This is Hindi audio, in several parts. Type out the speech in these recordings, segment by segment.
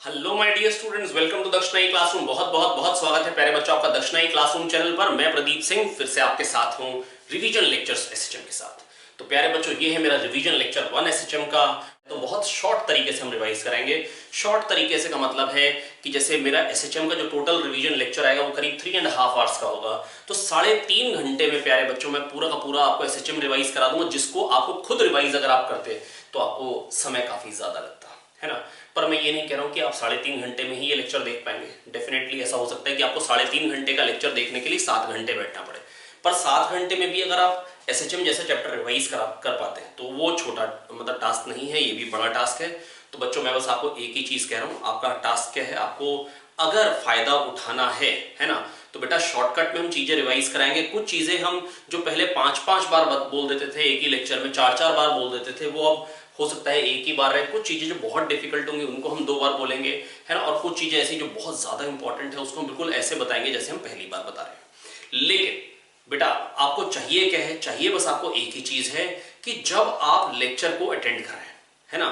Hello my dear students, welcome to Dakshinai classroom. बहुत बहुत बहुत स्वागत है प्यारे बच्चों आपका दक्षिणाई क्लासरूम चैनल पर। मैं प्रदीप सिंह फिर से आपके साथ हूं रिवीजन लेक्चर्स एसएचएम के साथ। तो प्यारे बच्चों, ये है मेरा रिवीजन लेक्चर 1 एसएचएम का। तो बहुत शॉर्ट तरीके से हम रिवाइज करेंगे। शॉर्ट तरीके से का मतलब है कि जैसे मेरा एसएचएम का जो टोटल रिवीजन लेक्चर आएगा वो करीब 3.5 आवर्स का होगा। तो 3.5 घंटे में प्यारे बच्चों मैं पूरा का पूरा आपको एसएचएम रिवाइज करा दूंगा, जिसको आपको खुद रिवाइज अगर आप करते तो आपको समय काफी ज्यादा लगता है ना। पर मैं ये नहीं कह रहा हूं कि आप 3.5 घंटे में ही ये लेक्चर देख पाएंगे। डेफिनेटली ऐसा हो सकता है कि आपको 3.5 घंटे का लेक्चर देखने के लिए 7 घंटे बैठना पड़े। पर 7 घंटे में भी अगर आप एसएचएम जैसे चैप्टर रिवाइज कर पाते हैं तो वो छोटा मतलब टास्क नहीं है, ये भी बड़ा टास्क है। तो बच्चों मैं बस आपको एक ही चीज कह रहा हूँ, आपका टास्क क्या है, आपको अगर फायदा उठाना है ना, तो बेटा शॉर्टकट में हम चीजें रिवाइज कराएंगे। कुछ चीजें हम जो पहले 5-5 बार बोल देते थे एक ही लेक्चर में, 4-4 बार बोल देते थे, वो अब हो सकता है एक ही बार रहे। कुछ चीजें जो बहुत डिफिकल्ट होंगी उनको हम 2 बार बोलेंगे, है ना। और कुछ चीजें ऐसी जो बहुत ज्यादा इंपॉर्टेंट है उसको हम बिल्कुल ऐसे बताएंगे जैसे हम पहली बार बता रहे हैं। लेकिन बेटा आपको चाहिए क्या है, चाहिए बस आपको एक ही चीज है कि जब आप लेक्चर को अटेंड कर रहे हैं, है ना,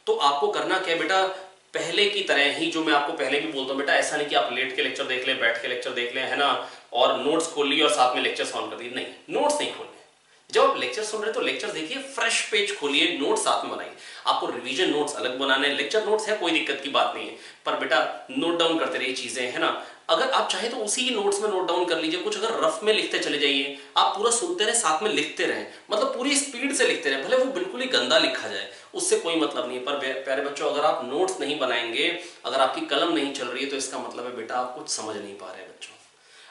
तो आपको करना क्या है बेटा, पहले की तरह ही जो मैं आपको पहले भी बोलता हूं बेटा, ऐसा नहीं कि आप लेट के लेक्चर देख लें, बैठ के लेक्चर देख लें, है ना, और नोट्स खोल लिए और साथ में लेक्चर ऑन कर दिए। नहीं, नोट्स नहीं खोलने। जब आप लेक्चर सुन रहे हैं तो लेक्चर देखिए, फ्रेश पेज खोलिए, नोट साथ में बनाइए। आपको रिवीजन नोट्स अलग बनाने हैं, लेक्चर नोट्स है, कोई दिक्कत की बात नहीं है, पर बेटा नोट डाउन करते रहिए चीजें, है ना। अगर आप चाहे तो उसी नोट्स में नोट डाउन कर लीजिए, कुछ अगर रफ में लिखते चले जाइए, आप पूरा सुनते रहे साथ में लिखते रहे, मतलब पूरी स्पीड से लिखते रहे, भले वो बिल्कुल ही गंदा लिखा जाए, उससे कोई मतलब नहीं है। पर प्यारे बच्चों, अगर आप नोट्स नहीं बनाएंगे, अगर आपकी कलम नहीं चल रही है, तो इसका मतलब है बेटा आप कुछ समझ नहीं पा रहे बच्चों।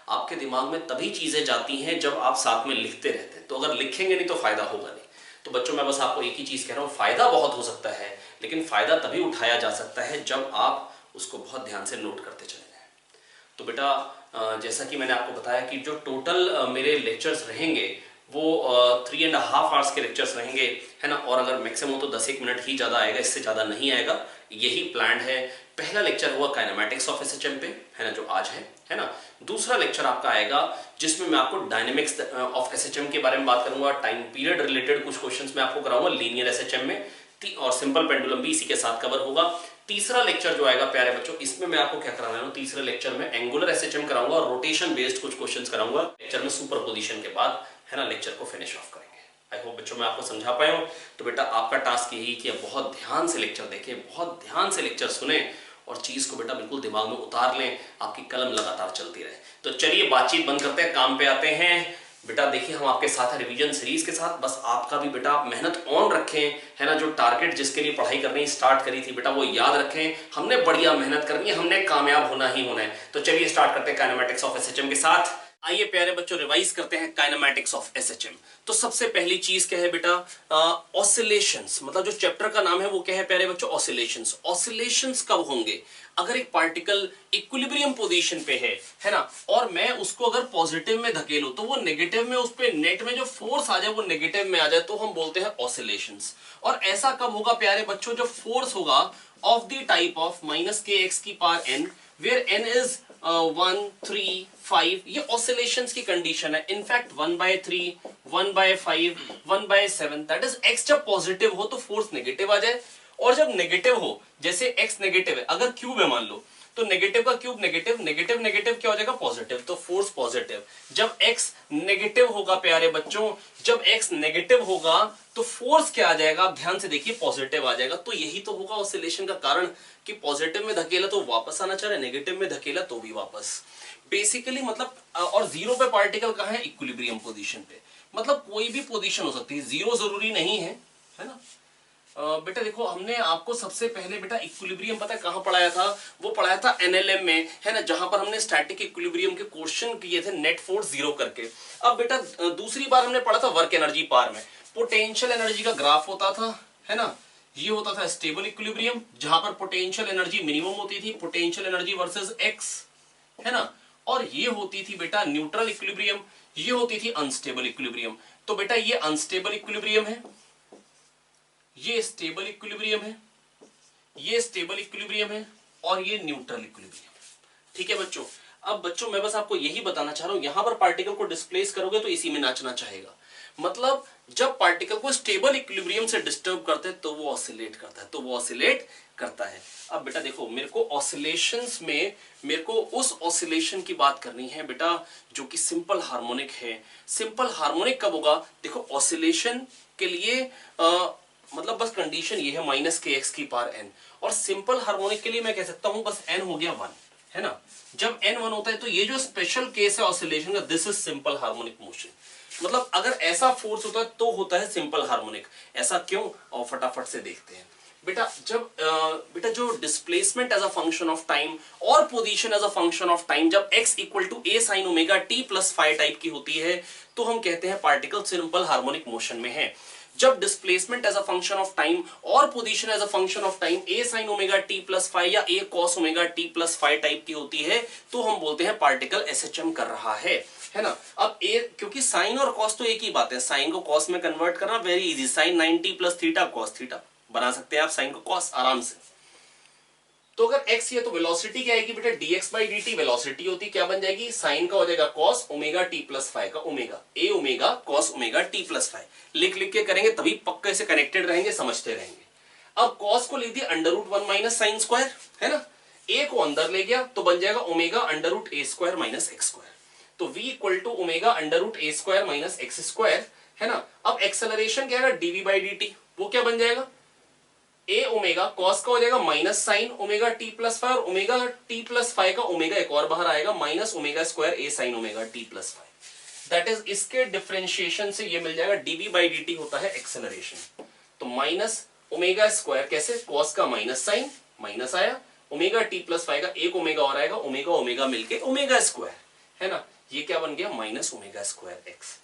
आपके दिमाग में तभी चीजें जाती हैं जब आप साथ में लिखते रहते हैं। तो अगर लिखेंगे नहीं तो फायदा होगा नहीं। तो बच्चों मैं बस आपको एक ही चीज कह रहा हूं, फायदा बहुत हो सकता है, लेकिन फायदा तभी उठाया जा सकता है जब आप उसको बहुत ध्यान से नोट करते चले जाएं। तो बेटा जैसा कि मैंने आपको बताया कि जो टोटल मेरे लेक्चर्स रहेंगे वो 3.5 आवर्स के लेक्चर्स रहेंगे, है ना। और अगर मैक्सिमम तो 10-1 मिनट ही ज्यादा आएगा, इससे ज्यादा नहीं आएगा, यही प्लान है। पहला लेक्चर हुआ काइनेमैटिक्स ऑफ एसएचएम पे, है ना, जो आज है ना। दूसरा लेक्चर आपका आएगा जिसमें मैं आपको डायनेमिक्स ऑफ एसएचएम के बारे में बात करूंगा, टाइम पीरियड रिलेटेड कुछ क्वेश्चंस मैं आपको कराऊंगा लीनियर एसएचएम में, और सिंपल पेंडुलम भी इसी के साथ कवर होगा। तीसरा लेक्चर जो आएगा प्यारे बच्चों, इसमें मैं आपको क्या कराने वाला हूं, तीसरे लेक्चर में एंगुलर एसएचएम कराऊंगा और रोटेशन बेस्ड कुछ क्वेश्चंस कराऊंगा। लेक्चर में सुपरपोजिशन के बाद, है ना, लेक्चर को फिनिश ऑफ करेंगे। आई होप बच्चों मैं आपको समझा पाया हूं। तो बेटा आपका टास्क यही कि बहुत ध्यान से लेक्चर देखें, बहुत ध्यान से लेक्चर सुने और चीज को बेटा बिल्कुल दिमाग में उतार लें, आपकी कलम लगातार चलती रहे। तो चलिए बातचीत बंद करते हैं, काम पे आते हैं। बेटा देखिए हम आपके साथ है रिवीजन सीरीज के साथ, बस आपका भी बेटा आप मेहनत ऑन रखें, है ना। जो टारगेट जिसके लिए पढ़ाई करनी स्टार्ट करी थी बेटा वो याद रखें, हमने बढ़िया मेहनत करनी है, हमने कामयाब होना ही होना है। तो चलिए स्टार्ट करते हैं काइनेमैटिक्स ऑफ एसएचएम के साथ। आइए प्यारे बच्चों रिवाइज करते हैं काइनेमैटिक्स ऑफ एसएचएम। तो सबसे पहली चीज क्या है बेटा, ऑसिलेशंस, मतलब जो चैप्टर का नाम है वो क्या है प्यारे बच्चों, ऑसिलेशंस। ऑसिलेशंस कब होंगे, अगर एक पार्टिकल इक्विलिब्रियम पोजीशन पे है ना, और मैं उसको अगर पॉजिटिव में धकेलूं तो वो नेगेटिव में, उस पे नेट में जो फोर्स आ जाए वो नेगेटिव में आ जाए, तो हम बोलते हैं ऑसिलेशंस। और ऐसा कब होगा प्यारे बच्चों, जो फोर्स होगा of the type of -kx⁴n where n is 1, 3, 5, ये ऑसिलेशंस की कंडीशन है। इनफैक्ट 1/3, 1/5, 1/7, दैट इज x जब पॉजिटिव हो तो फोर्स नेगेटिव आ जाए, और जब नेगेटिव हो, जैसे x नेगेटिव है, अगर क्यूब है मान लो, तो नेगेटिव का क्यूब नेगेटिव, नेगेटिव नेगेटिव क्या हो जाएगा, पॉजिटिव, तो फोर्स पॉजिटिव। जब x नेगेटिव होगा प्यारे बच्चों, जब x नेगेटिव होगा तो फोर्स क्या आ जाएगा, आप ध्यान से देखिए, पॉजिटिव आ जाएगा। तो यही तो होगा ऑसिलेशन का कारण, कि पॉजिटिव में धकेला तो वापस आना चाह रहा है, नेगेटिव में धकेला तो भी वापस, बेसिकली मतलब। और जीरो पे पार्टिकल कहां है, इक्विलिब्रियम पोजीशन पे, मतलब कोई भी पोजीशन हो सकती है, जीरो जरूरी नहीं है ना। बेटा देखो हमने आपको सबसे पहले बेटा इक्विलिब्रियम पता है कहां पढ़ाया था, वो पढ़ाया था एनएलएम में, है ना, जहां पर हमने स्टैटिक इक्विलिब्रियम के क्वेश्चन किए थे नेट फोर्स जीरो करके। अब बेटा दूसरी बार हमने पढ़ा था वर्क एनर्जी पार में, पोटेंशियल एनर्जी का ग्राफ होता था, है ना, ये होता था स्टेबल इक्विलिब्रियम, जहां पर पोटेंशियल एनर्जी मिनिमम होती थी, पोटेंशियल एनर्जी वर्सेस एक्स, है ना, और ये होती थी बेटा न्यूट्रल इक्विलिब्रियम, ये होती थी अनस्टेबल इक्विलिब्रियम। तो बेटा ये अनस्टेबल इक्विलिब्रियम है, ये स्टेबल इक्विलिब्रियम है, ये स्टेबल इक्विलिब्रियम है, और ये न्यूट्रल इक्विलिब्रियम। ठीक है बच्चों। अब बच्चों मैं बस आपको यही बताना चाह रहा हूं, यहां पर पार्टिकल को डिस्प्लेस करोगे तो इसी में नाचना चाहेगा, मतलब जब पार्टिकल को स्टेबल इक्विलिब्रियम से डिस्टर्ब करते हैं तो वो ऑसिलेट करता है, तो वो ऑसिलेट करता है। अब अब बेटा देखो, मेरे को ऑसिलेशंस में मेरे को उस ऑसिलेशन की बात करनी है बेटा जो कि सिंपल हार्मोनिक है। सिंपल हार्मोनिक कब होगा? देखो ऑसिलेशन के लिए मतलब बस कंडीशन ये है माइनस के एक्स की पावर एन, और सिंपल हार्मोनिक के लिए मैं कह सकता हूं बस एन हो गया 1, है ना। जब एन 1 होता है तो ये जो स्पेशल केस है ऑसिलेशन का, this is simple harmonic motion. मतलब अगर ऐसा फोर्स होता है तो होता है सिंपल हार्मोनिक। ऐसा क्यों? और फटाफट से देखते हैं बेटा। जब बेटा जो displacement as a function of time और position as a function of time जब x equal to a sin omega t plus five type की होती है तो हम कहते हैं पार्टिकल सिंपल हार्मोनिक मोशन में है। जब displacement as a function of time और position as a function of time a sin omega t plus five या a cos omega t plus five type की होती है तो हम बोलते हैं पार्टिकल SHM कर रहा है ना। अब ए, क्योंकि साइन और कॉस तो एक ही बात है, साइन को कॉस में कन्वर्ट करना very easy, sine 90 plus theta cos theta बना सकते हैं आप साइन को कॉस आराम से। तो अगर x है तो वेलोसिटी क्या आएगी बेटा? dx बाई dt वेलोसिटी होती क्या बन जाएगी? साइन का हो जाएगा cos omega T plus five का omega, A omega cos omega T plus five. लिख लिख के करेंगे तभी पक्के से कनेक्टेड रहेंगे, समझते रहेंगे। अब कॉस को लिख दिया under root 1 minus sine square, है ना। ए को अंदर ले गया तो बन जाएगा omega under root A square minus X square. तो v equal to omega under root A square minus X square, है ना। अब एक्सेलरेशन क्या है? dv बाई dt, वो क्या बन जाएगा? ए ओमेगा कॉस का हो जाएगा minus sign omega T plus five, और ओमेगा टी प्लस फाइव का ओमेगा एक और बाहर आएगा minus omega square A sine omega T plus five. That is इसके डिफरेंशिएशन से ये मिल जाएगा dv बाई dt होता है एक्सेलरेशन। तो माइनस ओमेगा स्क्वायर कैसे? कॉस का माइनस साइन माइनस आया, ओमेगा टी प्लस फाइव का एक ओमेगा और आएगा, ओमेगा ओमेगा मिलके ओमेगा स्क्वायर, है ना। ये क्या बन गया? Minus omega square x.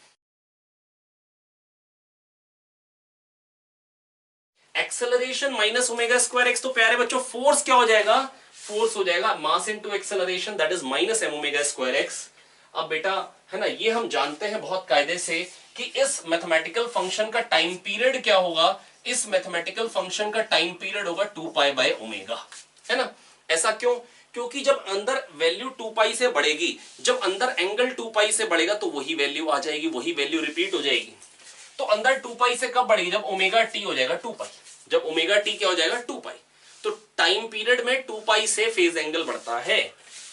Acceleration minus omega square x. तो प्यारे बच्चों फोर्स क्या हो जाएगा? फोर्स हो जाएगा mass into acceleration, that is minus M omega square X. अब बेटा है ना, ये हम जानते हैं बहुत कायदे से कि इस मैथमेटिकल फंक्शन का टाइम पीरियड क्या होगा। इस मैथमेटिकल फंक्शन का टाइम पीरियड होगा 2 पाई बाय ओमेगा, है ना। ऐसा क्यों? क्योंकि जब अंदर वैल्यू 2 पाई से बढ़ेगी, जब अंदर एंगल 2 पाई से बढ़ेगा तो वही वैल्यू आ जाएगी, वही वैल्यू रिपीट हो जाएगी। तो अंदर 2 पाई से कब बढ़ेगी? जब ओमेगा टी हो जाएगा 2 पाई। जब ओमेगा टी क्या हो जाएगा? 2 पाई। तो टाइम पीरियड में 2 पाई से फेज एंगल बढ़ता है।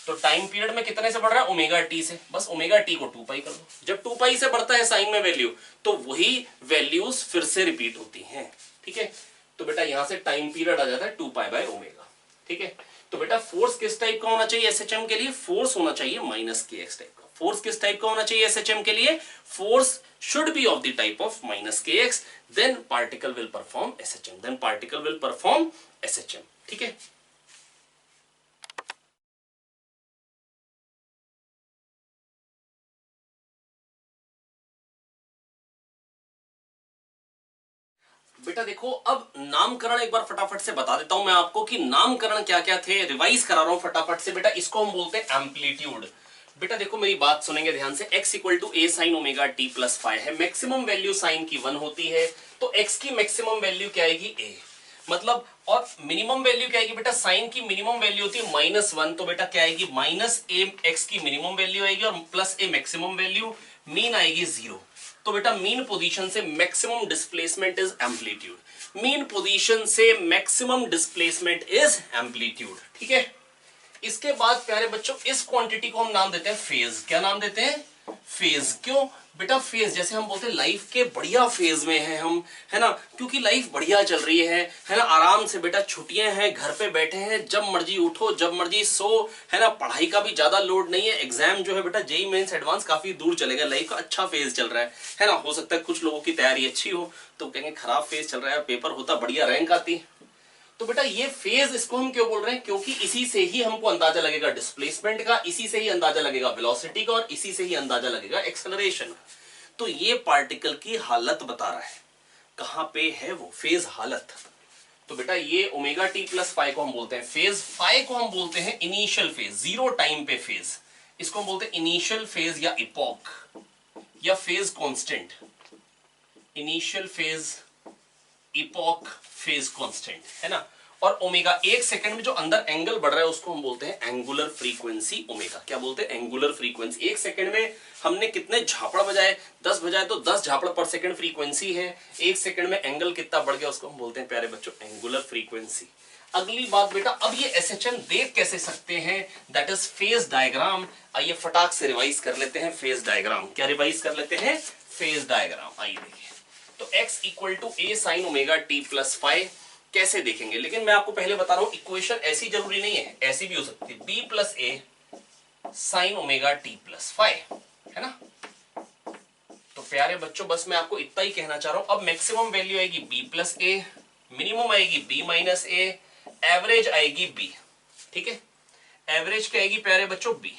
तो टाइम पीरियड में कितने से बढ़ रहा है? ओमेगा टी से। बस ओमेगा टी को 2 पाई कर दो। जब 2 पाई से बढ़ता है साइन में वैल्यू तो वही वैल्यूज फिर से रिपीट होती हैं, ठीक है। तो बेटा यहां से टाइम पीरियड आ जाता है 2 पाई बाय ओमेगा, ठीक है। तो बेटा फोर्स किस टाइप का होना चाहिए एसएचएम के लिए? फोर्स होना चाहिए माइनस के एक्स टाइप का। फोर्स किस टाइप का होना चाहिए एसएचएम के लिए? Force should be of the type of minus kx, then particle will perform SHM, then particle will perform SHM, ठीक है। बेटा देखो, अब नामकरण एक बार फटाफट से बता देता हूं मैं आपको कि नामकरण क्या क्या थे, रिवाइज करा रहा हूं फटाफट से। बेटा इसको हम बोलते हैं एम्पलीट्यूड। बेटा देखो मेरी बात सुनेंगे ध्यान से। x equal to A sine omega T plus five है, मैक्सिमम वैल्यू साइन की 1 होती है, तो x की मैक्सिमम वैल्यू क्या आएगी? a, मतलब। और मिनिमम वैल्यू क्या आएगी बेटा? साइन की मिनिमम वैल्यू होती है -1, तो बेटा क्या आएगी? माइनस ए एक्स की मिनिमम वैल्यू आएगी और प्लस ए मैक्सिमम वैल्यू, मीन आएगी 0। तो बेटा मीन पोजीशन से maximum displacement is amplitude. Mean position से मैक्सिमम डिस्प्लेसमेंट इज एम्पलीट्यूड, ठीक है। इसके बाद प्यारे बच्चों इस क्वांटिटी को हम नाम देते हैं फेज। क्या नाम देते हैं? फेज। क्यों बेटा? फेज जैसे हम बोलते हैं लाइफ के बढ़िया फेज में हैं हम, है ना, क्योंकि लाइफ बढ़िया चल रही है ना। आराम से बेटा, छुट्टियां हैं, घर पे बैठे हैं, जब मर्जी उठो जब मर्जी सो, है ना। पढ़ाई का भी ज्यादा लोड नहीं है। एग्जाम जो है बेटा जेईई मेंस एडवांस काफी दूर चलेगा, लाइफ का अच्छा फेज चल रहा है ना। हो सकता है कुछ लोगों की तैयारी अच्छी हो तो कहेंगे खराब फेज चल रहा है, पेपर होता बढ़िया रैंक आती। तो बेटा ये फेज इसको हम क्यों बोल रहे हैं? क्योंकि इसी से ही हमको अंदाजा लगेगा डिस्प्लेसमेंट का, इसी से ही अंदाजा लगेगा वेलोसिटी का, और इसी से ही अंदाजा लगेगा एक्सेलरेशन का। तो ये पार्टिकल की हालत बता रहा है, कहां पे है वो फेज हालत। तो बेटा ये ओमेगा टी प्लस फाइव को हम बोलते हैं फेज, फाइव को हम बोलते हैं इनिशियल फेज, 0 टाइम पे फेज। इसको हम बोलते हैं इनिशियल फेज या इपॉक या phase constant. Initial phase, epoch, phase constant, है ना। और ओमेगा 1 सेकंड में जो अंदर एंगल बढ़ रहा है उसको हम बोलते हैं एंगुलर फ्रीक्वेंसी ओमेगा। क्या बोलते हैं? Angular frequency. 1 सेकंड में हमने कितने झापड़ बजाए? 10 बजाए तो 10 झापड़ पर सेकंड फ्रीक्वेंसी है। 1 सेकंड में एंगल कितना बढ़ गया उसको हम बोलते हैं प्यारे बच्चों एंगुलर फ्रीक्वेंसी। अगली बात बेटा, अब ये एसएचएम देख कैसे सकते हैं, दैट इज फेज डायग्राम। आइए फटाक से रिवाइज कर लेते हैं फेज डायग्राम। क्या रिवाइज कर लेते हैं? Phase diagram. आइए देखिए, तो x equal to A sine omega T plus five कैसे देखेंगे, लेकिन मैं आपको पहले बता रहा हूं इक्वेशन ऐसी जरूरी नहीं है, ऐसी भी हो सकती है, b plus A sine omega T plus five, है ना। तो प्यारे बच्चों बस मैं आपको इतना ही कहना चाह रहा हूं। अब मैक्सिमम वैल्यू आएगी b प्लस ए, मिनिमम आएगी b माइनस ए, एवरेज आएगी b, ठीक है। एवरेज क्या आएगी प्यारे बच्चों? b।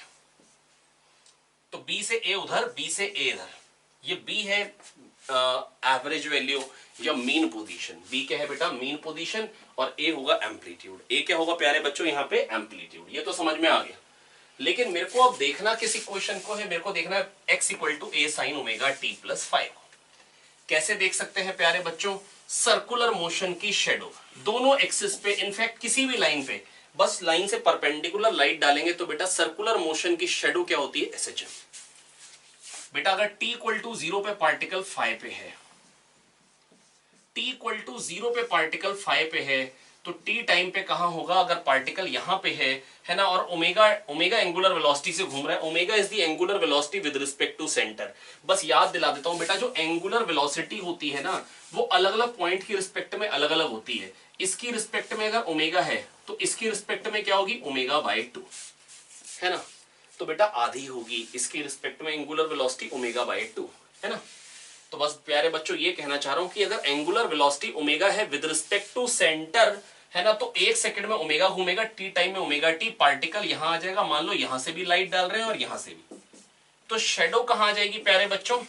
तो b से a उधर, b से a इधर, ये b है एवरेज वैल्यू या मीन पोजीशन। b क्या है बेटा? Mean position. और a होगा एम्पलीट्यूड। a क्या होगा प्यारे बच्चों? यहाँ पे एम्पलीट्यूड। ये तो समझ में आ गया। लेकिन मेरे को अब देखना किस इक्वेशन को है? मेरे को देखना है x equal to A sine omega T plus five. कैसे देख सकते हैं प्यारे बच्चों? सर्कुलर मोशन की शेडो दोनों एक्सिस पे, इनफैक्ट किसी भी लाइन पे, बस लाइन से परपेंडिकुलर लाइट डालेंगे तो बेटा सर्कुलर मोशन की शेडो क्या होती है? एसएचएम। बेटा अगर t इक्वल टू 0 पे पार्टिकल फाइव पे है, t इक्वल टू 0 पे पार्टिकल फाइव पे है, तो t टाइम पे कहां होगा? अगर पार्टिकल यहां पे है ना, और ओमेगा एंगुलर वेलोसिटी से घूम रहा है। Omega is the angular velocity with respect to centre. बस याद दिला देता हूं बेटा, जो एंगुलर वेलोसिटी होती है ना, वो अलग अलग पॉइंट की रिस्पेक्ट में अलग अलग होती है। इसकी रिस्पेक्ट में अगर ओमेगा है तो इसकी रिस्पेक्ट में क्या होगी? ओमेगा बाय 2, है ना। तो बेटा आधी होगी इसकी रिस्पेक्ट में एंगुलर वेलोसिटी ओमेगा बाय 2, है ना। तो बस प्यारे बच्चों ये कहना चाह रहा हूं कि अगर एंगुलर वेलोसिटी ओमेगा है विद रिस्पेक्ट टू सेंटर, है ना, तो एक सेकंड में ओमेगा घूमेगा, टी टाइम में ओमेगा टी, पार्टिकल यहां आ जाएगा। मान लो यहां से भी लाइट डाल रहे हैं और यहां से भी, तो शेडो कहां आ जाएगी प्यारे बच्चों?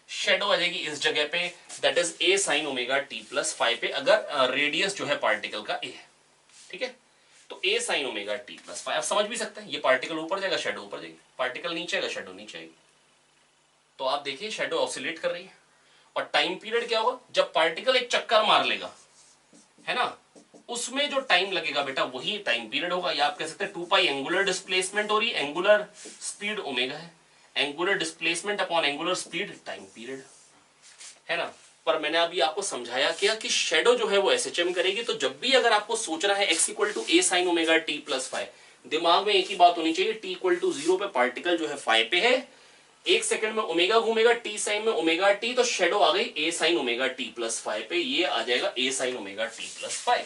शेडो आ जाएगी इस जगह पे, that is a sine omega T plus five पे, अगर रेडियस जो है पार्टिकल का ए है, ठीक है। तो A sine omega T plus five. आप समझ भी सकते हैं, ये पार्टिकल ऊपर जाएगा, शेडो ऊपर जाएगी, पार्टिकल नीचे आएगा, शेडो नीचे आएगी। तो आप देखिए शेडो ऑसिलेट कर रही है। और टाइम पीरियड क्या होगा? जब पार्टिकल एक चक्कर मार लेगा, है ना, उसमें जो टाइम लगेगा बेटा वही टाइम पीरियड होगा। या आप कह सकते हैं 2 पाई एंगुलर डिस्प्लेसमेंट हो रही है, एंगुलर स्पीड ओमेगा है, angular displacement upon angular speed time period, है ना। पर मैंने अभी आपको समझाया क्या कि शेडो जो है वो एसएचएम करेगी। तो जब भी अगर आपको सोचना है x equal to A sine omega T plus five, दिमाग में एक ही बात होनी चाहिए, t इक्वल टू 0 पे पार्टिकल जो है फाइव पे है, एक सेकंड में ओमेगा घूमेगा, टी साइन में ओमेगा टी, तो शेडो आ गई A sine omega T plus five पे, ये आ जाएगा A sine omega T plus five,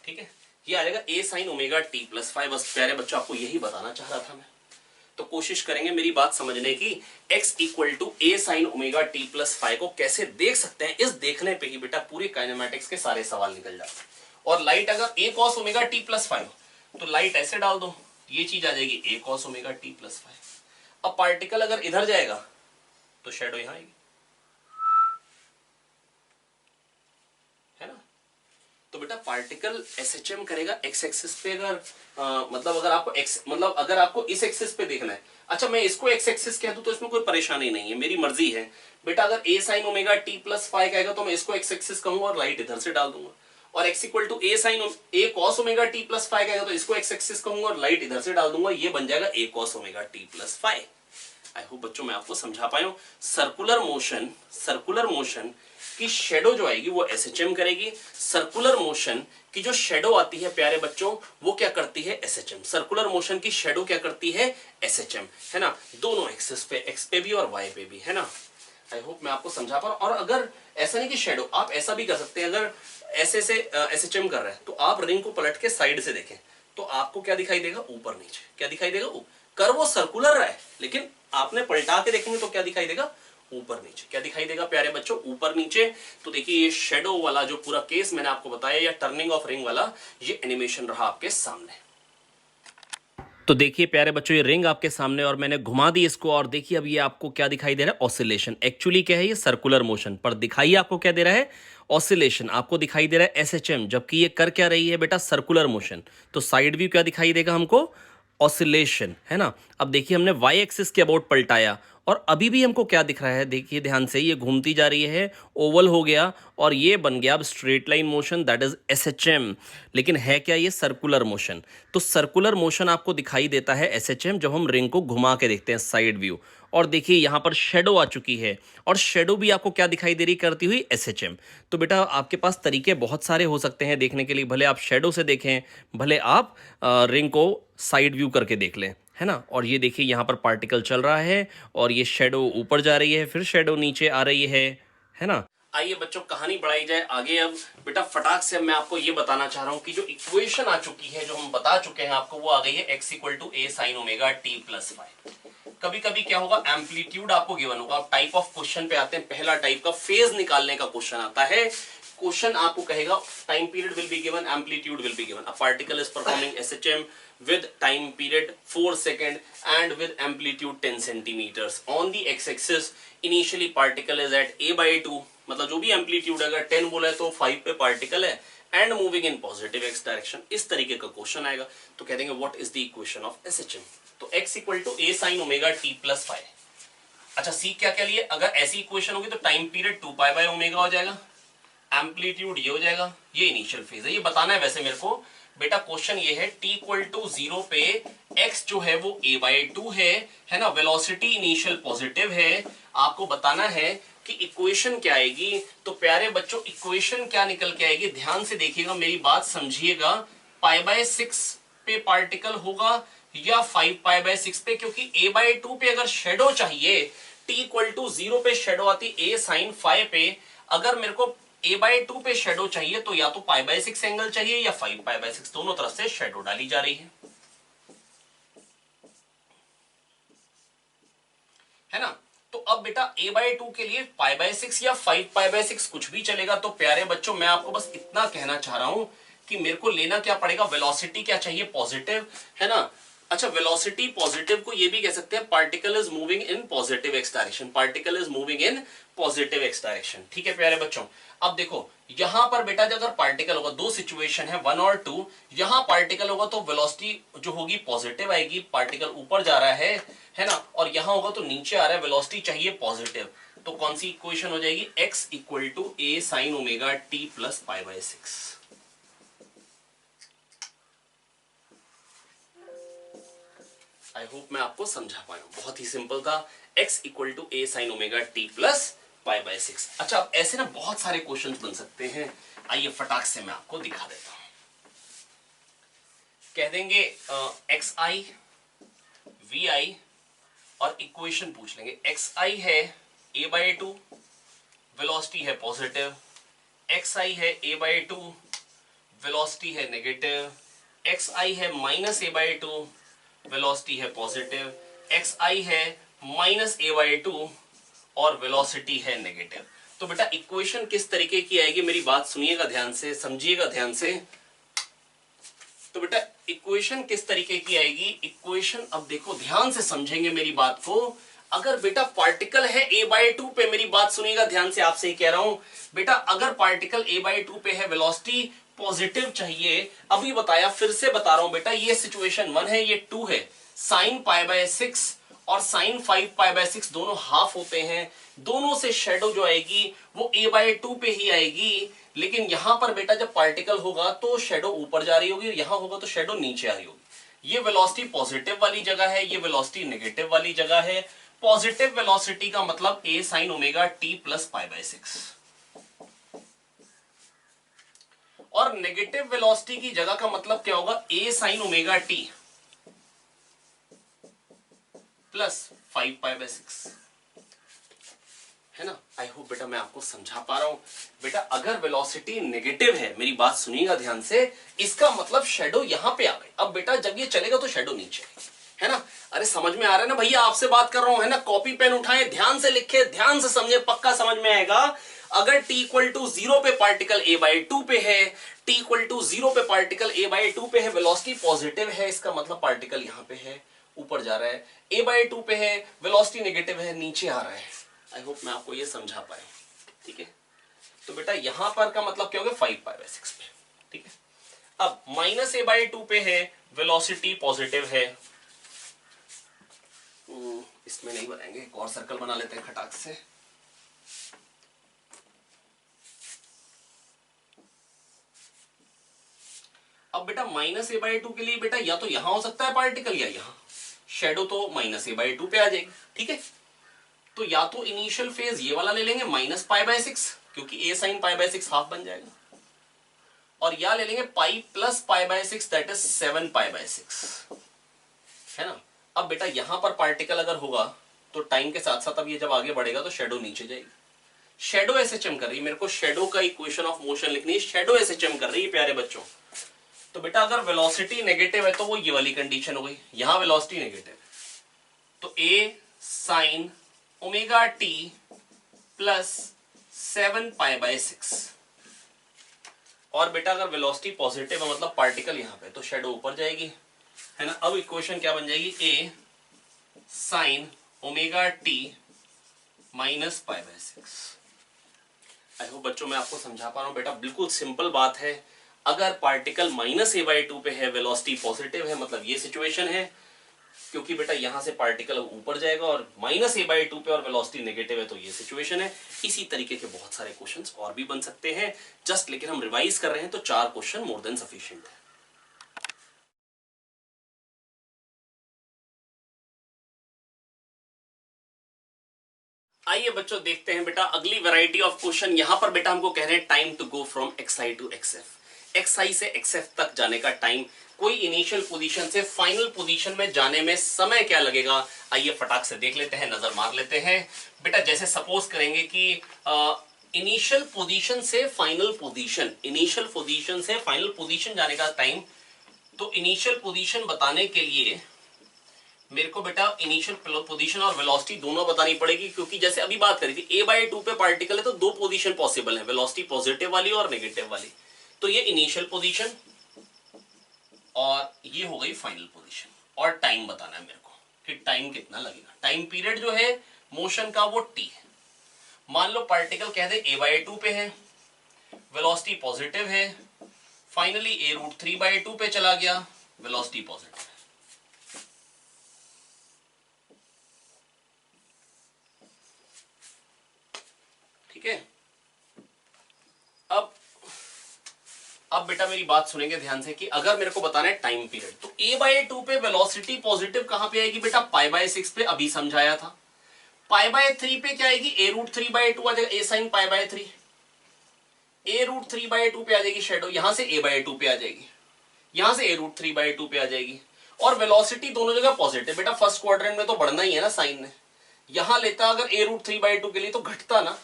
ठीक है। ये आ जाएगा A sine omega T plus five. बस प्यारे बच्चों आपको यही बताना चाह रहा था मैं। तो कोशिश करेंगे मेरी बात समझने की। x equal to A sine omega T plus five को कैसे देख सकते हैं, इस देखने पे ही बेटा पूरे काइनेमैटिक्स के सारे सवाल निकल जाते हैं। और लाइट अगर A cos omega T plus five, तो लाइट ऐसे डाल दो, ये चीज आ जाएगी A cos omega T plus five. अब पार्टिकल अगर इधर जाएगा तो शेडो यहां आएगी, है ना। तो बेटा पार्टिकल एसएचएम करेगा एक्स एक्सिस पे। अगर मतलब अगर आपको इस एक्सिस पे देखना है, अच्छा मैं इसको एक्स एक्सिस कह दूं तो इसमें कोई परेशानी नहीं है, मेरी मर्जी है बेटा। अगर A sine omega T plus five आएगा तो मैं इसको एक्स एक्सिस कहूंगा और लाइट इधर से डाल दूंगा। और x equal to A sine A cos omega T plus five आएगा तो इसको एक्स एक्सिस कहूंगा और लाइट इधर से डाल दूंगा, ये बन जाएगा A cos omega T plus five. I hope बच्चों मैं आपको समझा पाया हूं। सर्कुलर मोशन की शेडो जो आएगी वो एसएचएम करेगी। सर्कुलर मोशन की जो शेडो आती है प्यारे बच्चों वो क्या करती है? एसएचएम। सर्कुलर मोशन की शेडो क्या करती है? एसएचएम, है ना। दोनों एक्सिस पे, एक्स पे भी और वाई पे भी, है ना। आई होप मैं आपको समझा पा रहा हूं। और अगर ऐसा नहीं कि शेडो, आप ऐसा भी कर सकते हैं, अगर ऐसे से एसएचएम कर रहे हैं तो आप रिंग को पलट के साइड से देखें तो आपको क्या दिखाई देगा? ऊपर नीचे। क्या दिखाई देगा? कर वो सर्कुलर रहा है लेकिन आपने पलटा के देखेंगे तो क्या दिखाई देगा? ऊपर नीचे। क्या दिखाई देगा प्यारे बच्चों? ऊपर नीचे। तो देखिए ये शेडो वाला जो पूरा केस मैंने आपको बताया या टर्निंग ऑफ रिंग वाला, ये एनिमेशन रहा आपके सामने। तो देखिए प्यारे बच्चों ये रिंग आपके सामने और मैंने घुमा दी इसको, और देखिए अब ये आपको क्या दिखाई दे रहा है? ऑसिलेशन। एक्चुअली क्या है? ये सर्कुलर मोशन, पर दिखाइए आपको क्या दे रहा है? ऑसिलेशन। आपको दिखाई दे रहा है एसएचएम, जबकि ये कर क्या रही है बेटा? Circular motion. तो साइड व्यू क्या दिखाई देगा हमको? ऑसिलेशन, है ना। अब देखिए हमने वाई एक्सिस के अबाउट पलटाया और अभी भी हमको क्या दिख रहा है, देखिए ध्यान से, ये घूमती जा रही है, ओवल हो गया और ये बन गया अब straight line motion, that is SHM. लेकिन है क्या ये? Circular motion. तो सर्कुलर मोशन आपको दिखाई देता है एसएचएम जब हम रिंग को घुमा के देखते हैं साइड व्यू। और देखिए यहाँ पर शेडो आ चुकी है, और शेडो भी आपको क्या दिखाई दे रही करती हुई? एसएचएम। तो बेटा आपके पास तरीके बहुत सारे हो सकते हैं देखने के लिए, भले आप शेडो से देखें, भले आप रिंग को साइड व्यू करके देख लें, है ना। और ये देखिए यहाँ पर पार्टिकल चल रहा है और ये शेडो ऊपर जा रही है, फिर शेडो नीचे आ रही है ना। आइए बच्चों कहानी बढ़ाई जाए आगे। अब बेटा फटाक से मैं आपको ये बताना चाह रहा हूं कि जो इक्वेशन आ चुकी है, जो हम बता चुके हैं आपको, वो आ गई है x equal to A sine omega T plus five. कभी कभी क्या होगा, एम्पलीट्यूड आपको गिवन होगा। टाइप ऑफ क्वेश्चन पे आते हैं, पहला टाइप का फेज निकालने का क्वेश्चन आता है। क्वेश्चन आपको कहेगा time period will be given, amplitude will be given, a particle is performing SHM with time period 4 second and with amplitude 10 centimeters on the x-axis. Initially particle is at a by 2, मतलब जो भी एम्पलीट्यूड अगर 10 बोला है तो 5 पे पार्टिकल है and moving in positive x direction. इस तरीके का क्वेश्चन आएगा तो कह देंगे what is the equation of SHM. तो x equal to a sin omega t plus 5। अच्छा सी क्या क्या लिए, अगर ऐसी इक्वेशन होगी तो time period 2 pi by omega हो जाएगा, एम्पलीट्यूड ये हो जाएगा, ये इनिशियल फेज है। ये बताना है वैसे मेरे को बेटा, क्वेश्चन ये है t इक्वल टू 0 पे x जो है वो a बाई 2 है ना, वेलोसिटी इनिशियल पॉजिटिव है। आपको बताना है कि इक्वेशन क्या आएगी। तो प्यारे बच्चों इक्वेशन क्या निकल के आएगी, ध्यान से देखिएगा, मेरी बात समझिएगा। पाई बाय 6 पे पार्टिकल होगा या 5 पाई बाय 6 पे, क्योंकि a बाई 2 पे अगर शेडो चाहिए, t इक्वल टू 0 पे शेडो आती a साइन 5 पे। अगर मेरे को a बाई 2 पे शेडो चाहिए तो या तो पाई बाय 6 एंगल चाहिए या 5 पाई बाय 6, दोनों तरफ से शेडो डाली जा रही है ना। तो अब बेटा a बाई 2 के लिए पाई बाय 6 या 5 पाई बाय 6 कुछ भी चलेगा। तो प्यारे बच्चों मैं आपको बस इतना कहना चाह रहा हूं कि मेरे को लेना क्या पड़ेगा, वेलोसिटी क्या चाहिए, पॉजिटिव, है ना। अच्छा वेलोसिटी पॉजिटिव को ये भी कह सकते हैं particle is moving in positive x direction, particle is moving in positive x direction. ठीक है प्यारे बच्चों, अब देखो यहां पर बेटा अगर पार्टिकल होगा, दो सिचुएशन है 1 और 2। यहां पार्टिकल होगा तो वेलोसिटी जो होगी पॉजिटिव आएगी, पार्टिकल ऊपर जा रहा है ना। और यहां होगा तो नीचे आ रहा है, वेलोसिटी चाहिए पॉजिटिव। तो कौन सी इक्वेशन हो जाएगी, x equal to A sine omega T plus pi by 6। I hope मैं आपको समझा पाया, बहुत ही सिंपल था। x equal to A sine omega T plus pi by 6। अच्छा अब ऐसे ना बहुत सारे क्वेश्चंस बन सकते हैं, आइए फटाक से मैं आपको दिखा देता हूं। कह देंगे एक्स आई वी आई और इक्वेशन पूछ लेंगे। एक्स आई है a बाई 2, वेलोसिटी है पॉजिटिव। एक्स आई है a बाई 2, वेलोसिटी है नेगेटिव। एक्स आई है माइनस a बाई 2, वेलोसिटी है पॉजिटिव। एक्स आई है माइनस a बाई 2 और वेलोसिटी है नेगेटिव। तो बेटा इक्वेशन किस तरीके की आएगी, मेरी बात सुनिएगा ध्यान से, समझिएगा ध्यान से। तो बेटा इक्वेशन किस तरीके की आएगी, इक्वेशन अब देखो ध्यान से समझेंगे मेरी बात को। अगर बेटा पार्टिकल है a बाई 2 पे, मेरी बात सुनिएगा ध्यान से, आपसे ही कह रहा हूं बेटा, अगर पार्टिकल a बाई 2 पे है, वेलोसिटी पॉजिटिव चाहिए। अभी बताया, फिर से बता रहा हूं बेटा, ये सिचुएशन 1 है, ये 2 है। साइन पाई बाय 6 और साइन 5 पाई बाय 6 दोनों हाफ होते हैं, दोनों से शेडो जो आएगी वो a बाई 2 पे ही आएगी। लेकिन यहां पर बेटा जब पार्टिकल होगा तो शेडो ऊपर जा रही होगी, यहां होगा तो शेडो नीचे आ रही होगी। ये वेलोसिटी पॉजिटिव वाली जगह है, ये वेलोसिटी नेगेटिव वाली जगह है। पॉजिटिव वेलोसिटी का मतलब a sine omega T plus pi by 6, और नेगेटिव वेलोसिटी की जगह का मतलब क्या होगा, a sine omega T plus 5 pi by 6, है ना। आई होप बेटा मैं आपको समझा पा रहा हूं। बेटा अगर वेलोसिटी नेगेटिव है, मेरी बात सुनिएगा ध्यान से, इसका मतलब शेडो यहां पे आ गई। अब बेटा जब ये चलेगा तो शेडो नीचे, है ना। अरे समझ में आ रहा है ना भैया, आपसे बात कर रहा हूं, है ना। कॉपी पेन उठाएं, ध्यान से लिखे, ध्यान से समझे, पक्का समझ में आएगा। अगर t इक्वल टू 0 पे पार्टिकल a बाई 2 पे है, t इक्वल टू 0 पे पार्टिकल a बाई 2 पे है, वेलोसिटी पॉजिटिव है, इसका मतलब पार्टिकल यहां पे है, ऊपर जा रहा है। a बाई 2 पे है, वेलोसिटी नेगेटिव है, नीचे आ रहा है। आई होप मैं आपको ये समझा पाए, ठीक है। तो बेटा यहां पर का मतलब क्या हो गया, 5 पाई बाय 6 पे, ठीक है। अब माइनस a बाई 2 पे है, वेलोसिटी पॉजिटिव है, इसमें नहीं बनाएंगे, एक और सर्कल बना लेते हैं खटाक से। अब बेटा -a/2 के लिए बेटा या तो यहां हो सकता है पार्टिकल या यहां, शेडो तो -a/2 पे आ जाएगी। ठीक है, तो या तो इनिशियल फेज ये वाला ले लेंगे -π/6 क्योंकि a sin π/6 हाफ बन जाएगा, और या ले लेंगे पाई प्लस π/6 दैट इज 7π/6, है ना। अब बेटा यहां पर पार्टिकल अगर होगा तो टाइम के साथ साथ अब ये जब आगे बढ़ेगा तो शेडो नीचे जाएगी। शेडो एसएचएम कर रही है, मेरे को शेडो का इक्वेशन ऑफ मोशन लिखनी है, शेडो एसएचएम कर रही है प्यारे बच्चों। तो बेटा अगर वेलोसिटी नेगेटिव है तो वो ये वाली कंडीशन हो गई, यहां वेलोसिटी नेगेटिव तो a sin ωt प्लस 7π/6, और बेटा अगर वेलोसिटी पॉजिटिव है मतलब पार्टिकल यहां पे तो शेडो ऊपर जाएगी, है ना। अब इक्वेशन क्या बन जाएगी, a sin ωt minus π/6। I hope बच्चों मैं आपको समझा पा रहा हूं। बेटा बिल्कुल सिंपल बात है, अगर पार्टिकल -a/2 पे है, वेलोसिटी पॉजिटिव है, मतलब ये सिचुएशन है, क्योंकि बेटा यहां से पार्टिकल ऊपर जाएगा, और -a/2 पे और वेलोसिटी नेगेटिव है तो ये सिचुएशन है। इसी तरीके के बहुत सारे क्वेश्चंस और भी बन सकते हैं जस्ट, लेकिन हम रिवाइज कर रहे हैं तो 4 क्वेश्चन मोर देन सफिशिएंट है। आइए बच्चों देखते हैं बेटा अगली वैरायटी ऑफ क्वेश्चन। यहां पर बेटा हमको कह रहे हैं time to go from xi to xf, xi से xf तक जाने का टाइम, कोई इनिशियल पोजीशन से फाइनल पोजीशन में जाने में समय क्या लगेगा। आइए फटाक से देख लेते हैं, नजर मार लेते हैं। बेटा जैसे सपोज करेंगे कि इनिशियल पोजीशन से फाइनल पोजीशन, इनिशियल पोजीशन से फाइनल पोजीशन जाने का टाइम, तो इनिशियल पोजीशन बताने के लिए मेरे को बेटा इनिशियल पोजीशन और वेलोसिटी दोनों बतानी पड़ेगी, क्योंकि जैसे अभी बात करी थी a/2 पे पार्टिकल है तो दो पोजीशन पॉसिबल है, वेलोसिटी पॉजिटिव वाली और नेगेटिव वाली। तो ये इनिशियल पोजीशन और ये हो गई फाइनल पोजीशन, और टाइम बताना है मेरे को कि टाइम कितना लगेगा। टाइम पीरियड जो है मोशन का वो t है। मान लो पार्टिकल कह दे a/2 पे है, वेलोसिटी पॉजिटिव है, फाइनली a√3/2 पे चला गया, वेलोसिटी पॉजिटिव है। ठीक है, अब बेटा मेरी बात सुनेंगे ध्यान से कि अगर मेरे को बताना है टाइम पीरियड, तो a/2 पे वेलोसिटी पॉजिटिव कहां पे आएगी बेटा, π/6 पे, अभी समझाया था। π/3 पे क्या आएगी, a√3/2 आ जाएगा, a sin π/3, a√3/2 पे आ जाएगी शेडो, यहां से a/2 पे आ जाएगी, यहां से a√3/2 पे आ जाएगी, और वेलोसिटी दोनों जगह पॉजिटिव। बेटा फर्स्ट क्वाड्रेंट में तो बढ़ना ही है ना साइन ने, यहां लेता अगर a√3/2 के लिए तो घटता ना,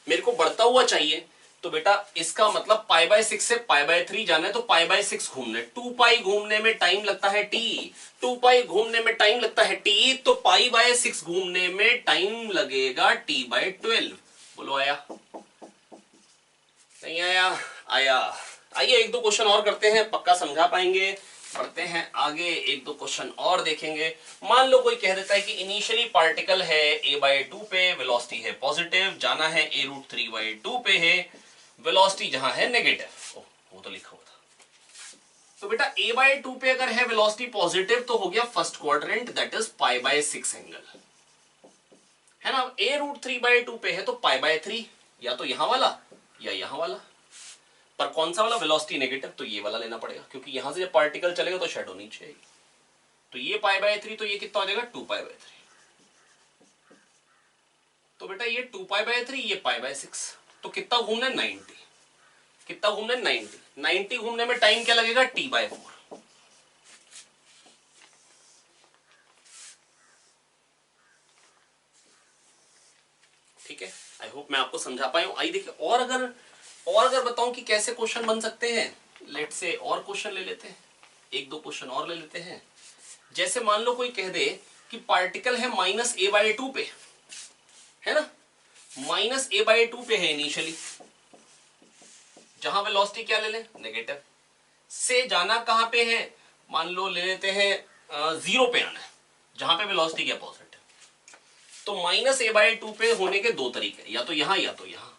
मेरे को बढ़ता हुआ चाहिए। तो बेटा इसका मतलब π/6 से π/3 जाना है तो π/6 घूमने, 2π घूमने में टाइम लगता है t, 2π घूमने में टाइम लगता है t, तो π/6 घूमने में टाइम लगेगा t/12। बोलो आया, नहीं आया, आया। आइए एक दो क्वेश्चन और करते हैं, पक्का समझा पाएंगे। बढ़ते हैं आगे, एक दो क्वेश्चन और देखेंगे। मान लो कोई कह देता है कि इनिशियली पार्टिकल है a/2 पे, वेलोसिटी है पॉजिटिव, जाना है a√3/2 पे है, वेलोसिटी जहां है नेगेटिव, वो तो लिखा हुआ था। तो बेटा a/2 पे अगर है वेलोसिटी पॉजिटिव तो हो गया first quadrant, that is π/6 angle, है ना। a√3/2 पे है तो π/3, या तो यहां वाला या यहां वाला, पर कौन सा वाला, वेलोसिटी नेगेटिव, तो ये वाला लेना पड़ेगा, क्योंकि यहां से जब पार्टिकल चलेगा तो शेडो नीचे आएगी। तो ये π/3, तो ये कितना हो जाएगा, 2π/3। तो बेटा ये 2π/3, ये π/6, तो कितना घूमना है, 90। कितना घूमना है, 90। 90 घूमने में टाइम क्या लगेगा, t/4। ठीक है, आई होप मैं आपको समझा पाया हूं। आइए देखिए, और अगर बताऊं कि कैसे क्वेश्चन बन सकते हैं, लेट से और क्वेश्चन ले लेते हैं, एक दो क्वेश्चन और ले लेते हैं। जैसे मान लो कोई कह दे कि पार्टिकल है -a/2 पे, है ना, -a/2 पे है इनिशियली, जहां वेलोसिटी क्या ले लें, नेगेटिव, से जाना कहां पे है, मान लो ले लेते हैं 0 पे आना है, जहां पे वेलोसिटी क्या पॉजिटिव। तो -a/2 पे होने के दो तरीके, या तो यहां या तो यहां।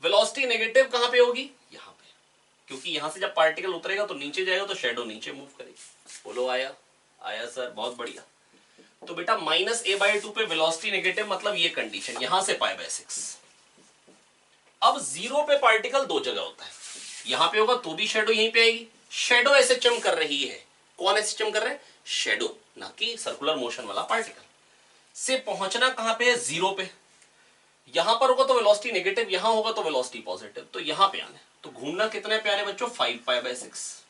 वेलोसिटी नेगेटिव कहां पे होगी, यहां पे, क्योंकि यहां से जब पार्टिकल उतरेगा तो नीचे जाएगा तो शेडो नीचे मूव करेगी। बोलो आया, आया सर, बहुत बढ़िया। तो बेटा -a/2 पे वेलोसिटी नेगेटिव, मतलब ये कंडीशन यहां से π/6। अब 0 पे पार्टिकल दो जगह होता है, यहां पे होगा तो भी शेडो यहीं पे आएगी। शेडो एसएचएम कर रही है। कौन एसएचएम कर रहे हैं? शेडो, ना कि सर्कुलर मोशन वाला पार्टिकल। से पहुंचना कहां पे है? 0 पे। यहां पर होगा तो वेलोसिटी नेगेटिव, यहां होगा तो वेलोसिटी पॉजिटिव, तो यहां पे आना है। तो घूमना कितना है प्यारे बच्चों? 5π/6।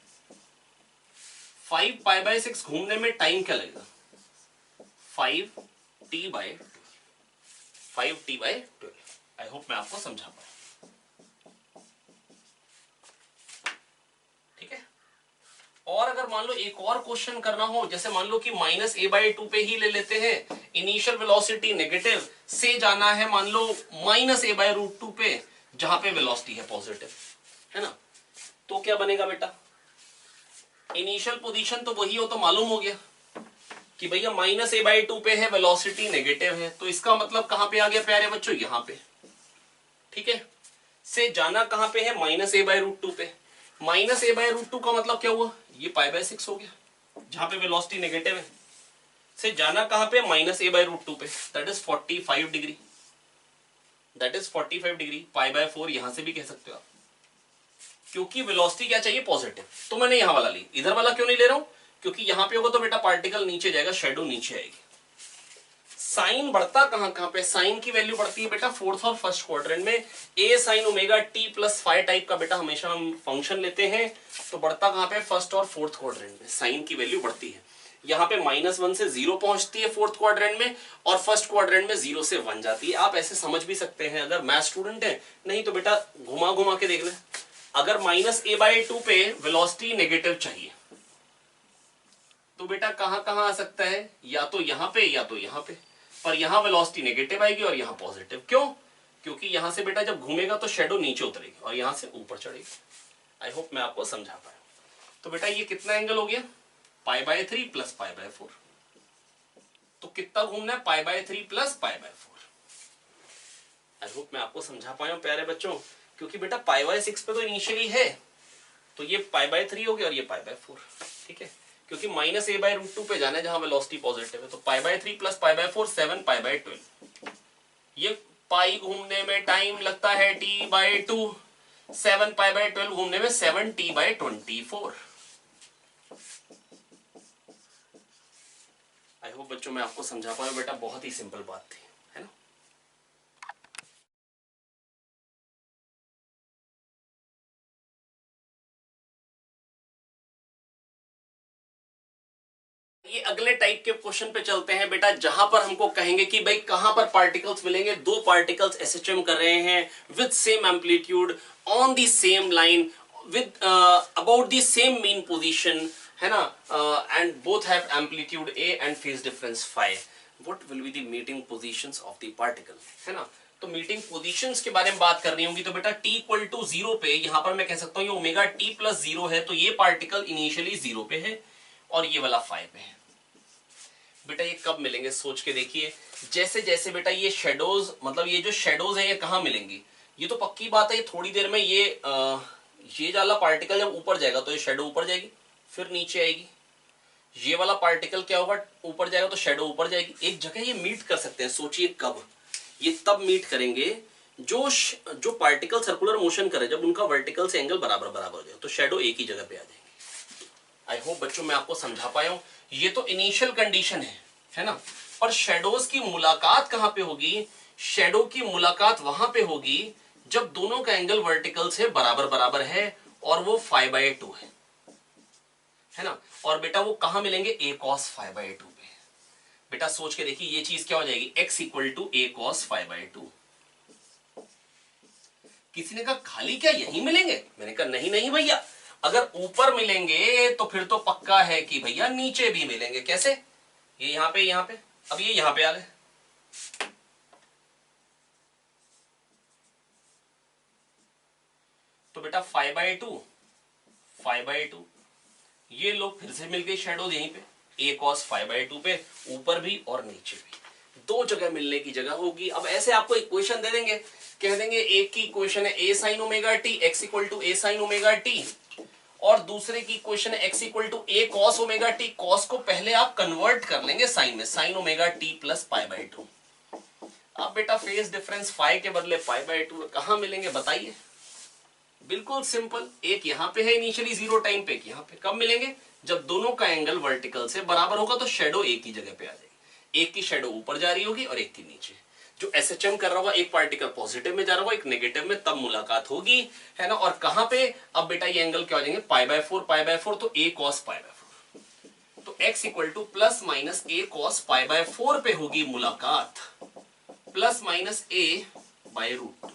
5π/6 घूमने में टाइम क्या लगेगा? 5t/12। 5t/12। आई होप मैं आपको समझा पाया। ठीक है। और अगर मान लो एक और क्वेश्चन करना हो, जैसे मान लो कि -a/2 पे ही ले लेते हैं, इनिशियल वेलोसिटी नेगेटिव से जाना है मान लो -a/√2 पे, जहां पे वेलोसिटी है पॉजिटिव, है ना। तो क्या बनेगा बेटा? इनिशियल पोजीशन तो वही हो, तो मालूम हो गया कि भैया -a/2 पे है, वेलोसिटी नेगेटिव है, तो इसका मतलब कहां पे आ गया प्यारे बच्चों? यहां पे। ठीक है। से जाना कहां पे है? -a/√2 पे। -a/√2 का मतलब क्या हुआ? ये π/6 हो गया, जहां पे वेलोसिटी नेगेटिव है। से जाना कहां पे? -a/√2 पे, that is 45 degree. That is 45 degree. π/4 यहां से भी कह सकते हो आप, क्योंकि वेलोसिटी क्या चाहिए? पॉजिटिव। तो मैंने यहां वाला ली, इधर वाला क्यों नहीं ले रहा हूं? क्योंकि यहां पे होगा तो बेटा पार्टिकल नीचे जाएगा, शेडो नीचे आएगी। साइन बढ़ता कहां पे? साइन की वैल्यू बढ़ती है बेटा फोर्थ और फर्स्ट क्वाड्रेंट में। a sin omega t plus phi type का बेटा हमेशा हम फंक्शन लेते हैं, तो बढ़ता कहां पे? फर्स्ट और फोर्थ क्वाड्रेंट में साइन की वैल्यू बढ़ती है। यहाँ पे -1 से 0 पहुंचती है फोर्थ क्वाड्रेंट में, और फर्स्ट क्वाड्रेंट में 0 से 1 जाती है। आप ऐसे समझ भी सकते हैं अगर मैथ स्टूडेंट है, नहीं तो बेटा घुमा घुमा के देख ले। अगर -a/2 पे वेलोसिटी नेगेटिव चाहिए, तो बेटा कहां कहां आ सकता है? या तो यहां पे या तो यहां पे, पर यहां वेलोसिटी नेगेटिव आएगी और यहां पॉजिटिव। क्यों? क्योंकि यहां से बेटा जब घूमेगा तो शेडो नीचे उतरेगी और यहां से ऊपर चढ़ेगी। आई होप मैं आपको समझा पाया। तो बेटा ये कितना एंगल हो गया? π/3 प्लस π/4। तो कितना घूमना है? π/3 प्लस π/4। आई होप मैं आपको समझा पाया प्यारे बच्चों, क्योंकि बेटा π/6 पे तो इनिशियली है, तो ये π/3 हो गया और ये π/4। ठीक है, क्योंकि -a/√2 पे जाना है जहां वेलोसिटी पॉजिटिव है, तो π/3 प्लस π/4 7 π/12। ये पाई घूमने में टाइम लगता है t/2, 7 π/12 घूमने में 7t/24। आई होप बच्चों मैं आपको समझा पाया बेटा, बहुत ही सिंपल बात थी, है ना। ये अगले टाइप के क्वेश्चन पे चलते हैं बेटा, जहां पर हमको कहेंगे कि भाई कहां पर पार्टिकल्स मिलेंगे। दो पार्टिकल्स एसएचएम कर रहे हैं with same amplitude on the same line with about the same mean position, है ना, and both have amplitude A and phase difference phi. What will be the meeting positions of the particle, है ना। तो मीटिंग पोजीशंस के बारे में बात करनी होगी, तो बेटा t इक्वल टू 0 पे यहां पर मैं कह सकता हूं ये ओमेगा t प्लस 0 है, तो ये पार्टिकल इनिशियली 0 पे है और ये वाला 5 पे है। बेटा ये कब मिलेंगे सोच के देखिए। जैसे जैसे बेटा ये शेडोज, मतलब ये जो शेडोज है ये कहां मिलेंगी? ये तो पक्की बात है, ये थोड़ी देर में ये वाला पार्टिकल जब ऊपर जाएगा तो ये शेडो ऊपर जाएगी, फिर नीचे आएगी। ये वाला पार्टिकल क्या होगा? ऊपर जाएगा तो शेडो ऊपर जाएगी। एक जगह ये मीट कर सकते हैं, सोचिए कब? ये तब मीट करेंगे जो पार्टिकल सर्कुलर मोशन करे, जब उनका वर्टिकल से एंगल बराबर बराबर हो जाए, तो शेडो एक ही जगह पे आ जाएंगे। आई होप बच्चों मैं आपको समझा पाया हूं। ये तो इनिशियल कंडीशन है ना। पर शेडोज की मुलाकात कहां पे होगी? शेडो की मुलाकात वहां पे होगी जब दोनों का एंगल वर्टिकल से बराबर बराबर है और वो 5/2 है ना। और बेटा वो कहां मिलेंगे? a cos 5/2 पे। बेटा सोच के देखिए ये चीज क्या हो जाएगी? x equal to a cos 5/2। किसी ने कहा खाली क्या यही मिलेंगे? मैंने कहा नहीं नहीं भैया, अगर ऊपर मिलेंगे तो फिर तो पक्का है कि भैया नीचे भी मिलेंगे। कैसे? ये यहां पे अब ये यहां पे आ गए, तो बेटा 5/2 ये लोग फिर से मिल गए शेडोज यहीं पे, a cos 5/2 पे, ऊपर भी और नीचे भी, दो जगह मिलने की जगह होगी। अब ऐसे आपको इक्वेशन दे देंगे, कह देंगे एक की इक्वेशन है a sin omega t, x equal to a sin omega t, और दूसरे की इक्वेशन है x equal to a cos omega t. cos को पहले आप कन्वर्ट कर लेंगे साइन में, sin omega T plus pi by two. अब बेटा फेज डिफरेंस फाई के बदले पाई बाई टू कहां मिलेंगे बताइए? बिल्कुल सिंपल, एक यहां पे है इनिशियली जीरो टाइम पे, यहां पे कब मिलेंगे? जब दोनों का एंगल वर्टिकल से बराबर होगा तो शेडो एक ही जगह पे आ जाएगी, एक की शेडो ऊपर जा रही होगी और एक की नीचे। जो एसएचएम कर रहा होगा, एक पार्टिकल पॉजिटिव में जा रहा होगा, एक नेगेटिव में, तब मुलाकात होगी, है ना। और कहां पे? अब बेटा ये एंगल क्या हो जाएंगे? पाई बाय फोर, तो a cos pi by four. तो x equal to plus minus a cos pi by four पे होगी मुलाकात, plus minus a by root two.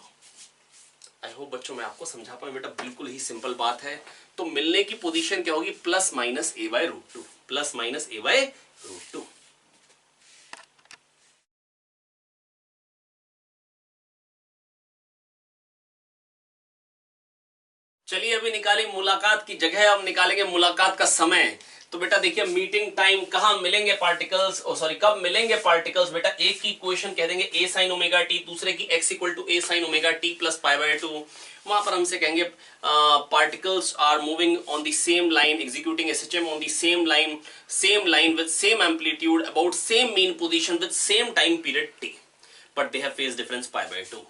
I hope बच्चों मैं आपको समझा पाऊं बेटा, बिल्कुल ही सिंपल बात है। तो मिलने की पोजीशन क्या होगी? Plus minus a by root two, plus minus a by root two. चलिए अभी निकाली मुलाकात की जगह, अब निकालेंगे मुलाकात का समय। तो बेटा देखिए मीटिंग टाइम, कहां मिलेंगे पार्टिकल्स, सॉरी कब मिलेंगे पार्टिकल्स? बेटा एक की इक्वेशन कह देंगे a sin ओमेगा टी, दूसरे की x equal to a sin omega T plus pi by two. वहां पर हमसे कहेंगे particles are moving on the same line, executing SHM on the same line with same amplitude about same mean position with same time period t, but they have phase difference pi by 2.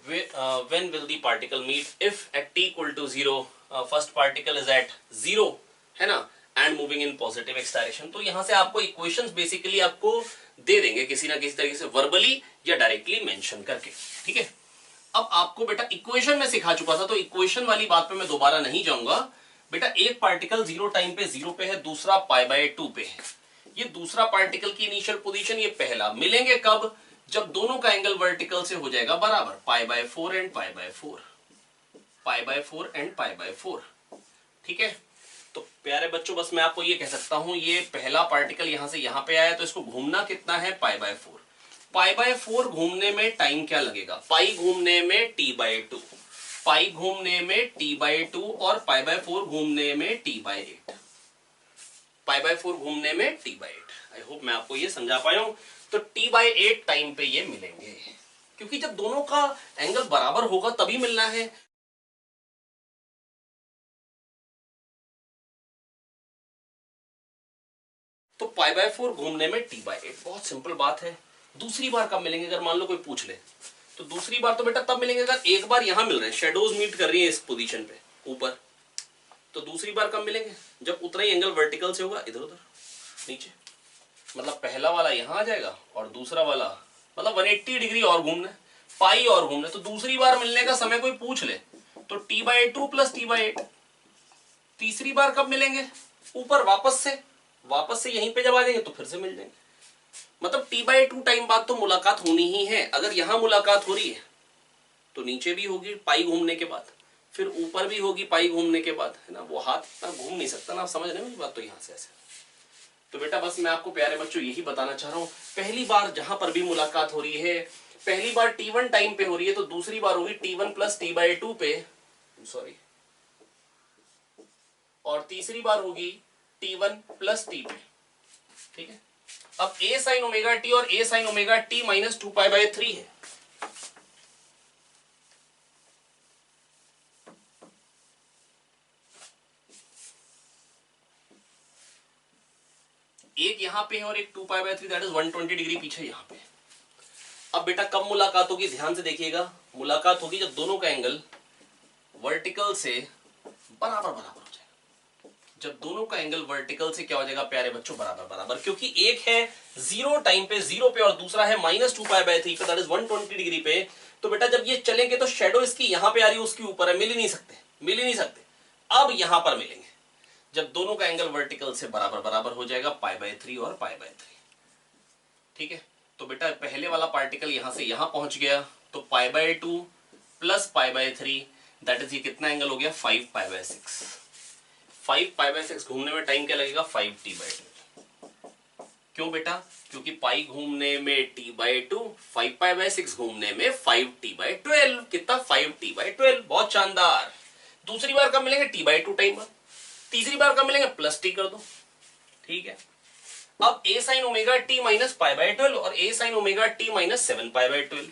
When will the particle meet? If at t equal to 0, first particle is at 0, है ना, and moving in positive x direction। तो यहां से आपको इक्वेशंस बेसिकली आपको दे देंगे किसी ना किसी तरीके से, वर्बली या डायरेक्टली मेंशन करके, ठीक है। अब आपको बेटा इक्वेशन में सिखा चुका था, तो इक्वेशन वाली बात पे मैं दोबारा नहीं जाऊंगा। बेटा एक पार्टिकल जीरो टाइम पे जीरो पे है, दूसरा पाई बाय टू पे है। ये दूसरा पार्टिकल की इनिशियल पोजीशन, ये पहला। मिलेंगे कब? जब दोनों का एंगल वर्टिकल से हो जाएगा बराबर, पाई by four and pi by four, pi by four and pi by four, ठीक है। तो प्यारे बच्चों बस मैं आपको ये कह सकता हूं, ये पहला पार्टिकल यहां से यहां पे आया तो इसको घूमना कितना है? पाई by four. Pi by four घूमने में टाइम क्या लगेगा? पाई घूमने में टी बाय टू, पाई घूमने में टी बाय टू, और पाई बाय फोर घूमने में t by eight, pi by four घूमने में t by eight. I hope मैं आपको ये समझा पाया हूं। तो टी बाय एट टाइम पे ये मिलेंगे, क्योंकि जब दोनों का एंगल बराबर होगा तभी मिलना है। तो पाई बाय फोर घूमने में टी बाय एट, बहुत सिंपल बात है। दूसरी बार कब मिलेंगे अगर मान लो कोई पूछ ले? तो दूसरी बार तो बेटा तब मिलेंगे अगर एक बार यहां मिल रहे हैं, शेडोज मीट कर रही है इस पोजीशन पे ऊपर। तो दूसरी बार कब मिलेंगे? जब उतना ही एंगल वर्टिकल से होगा, इधर उधर नीचे। मतलब पहला वाला यहां आ जाएगा और दूसरा वाला मतलब 180 डिग्री और घूमना है, पाई और घूमना है। तो दूसरी बार मिलने का समय कोई पूछ ले तो t by two plus t by eight. तीसरी बार कब मिलेंगे? ऊपर वापस से यहीं पे जब आ जाएंगे तो फिर से मिल जाएंगे। मतलब टी बाय टू टाइम बाद तो मुलाकात होनी ही है। अगर यहां मुलाकात हो रही है तो नीचे भी होगी पाई घूमने के बाद, फिर ऊपर भी होगी पाई घूमने के बाद, है ना। वो हाथ घूम नहीं सकता ना, समझ रहे हैं मेरी बात? तो यहां से ऐसे। तो बेटा बस मैं आपको प्यारे बच्चों यही बताना चाह रहा हूं, पहली बार जहां पर भी मुलाकात हो रही है, पहली बार t1 टाइम पे हो रही है तो दूसरी बार होगी t1 plus T by two पे, सॉरी, और तीसरी बार होगी t1 प्लस टी पे, ठीक है। अब a साइन ओमेगा टी और a sine omega t minus two pi by three है। एक यहां पे है और एक two pi by three, that is 120 degree पीछे यहां पे। अब बेटा कब मुलाकात होगी? ध्यान से देखिएगा, मुलाकात होगी जब दोनों का एंगल वर्टिकल से बराबर हो जाएगा। जब दोनों का एंगल वर्टिकल से क्या हो जाएगा प्यारे बच्चों? बराबर। क्योंकि एक है जीरो टाइम पे जीरो पे और दूसरा है minus two pi by three पे, दैट इज 120 डिग्री पे। तो बेटा जब ये चलेंगे तो शेडो इसकी यहां पे आ रही है, उसकी ऊपर है, मिल ही नहीं सकते। अब यहां पर मिलेंगे जब दोनों का एंगल वर्टिकल से बराबर हो जाएगा, पाई बाय थ्री और पाई बाय थ्री, ठीक है। तो बेटा पहले वाला पार्टिकल यहां से यहां पहुंच गया तो पाई by two plus pi by three, that is ये कितना एंगल हो गया? 5 पाई बाय 6। 5 पाई बाय 6 घूमने में टाइम क्या लगेगा? 5 टी बाय टू। क्यों बेटा? क्योंकि पाई घूमने में t by to, 5 pi by 6 घूमने में 5 टी बाय 12। कितना? 5 टी बाय 12। बहुत शानदार। दूसरी बार कब मिलेंगे? टी बाय टू टाइम बाद। तीसरी बार कब मिलेंगे? प्लस टी कर दो, ठीक है। अब a sine omega t minus pi by 12 और a sine omega t minus 7 pi by 12।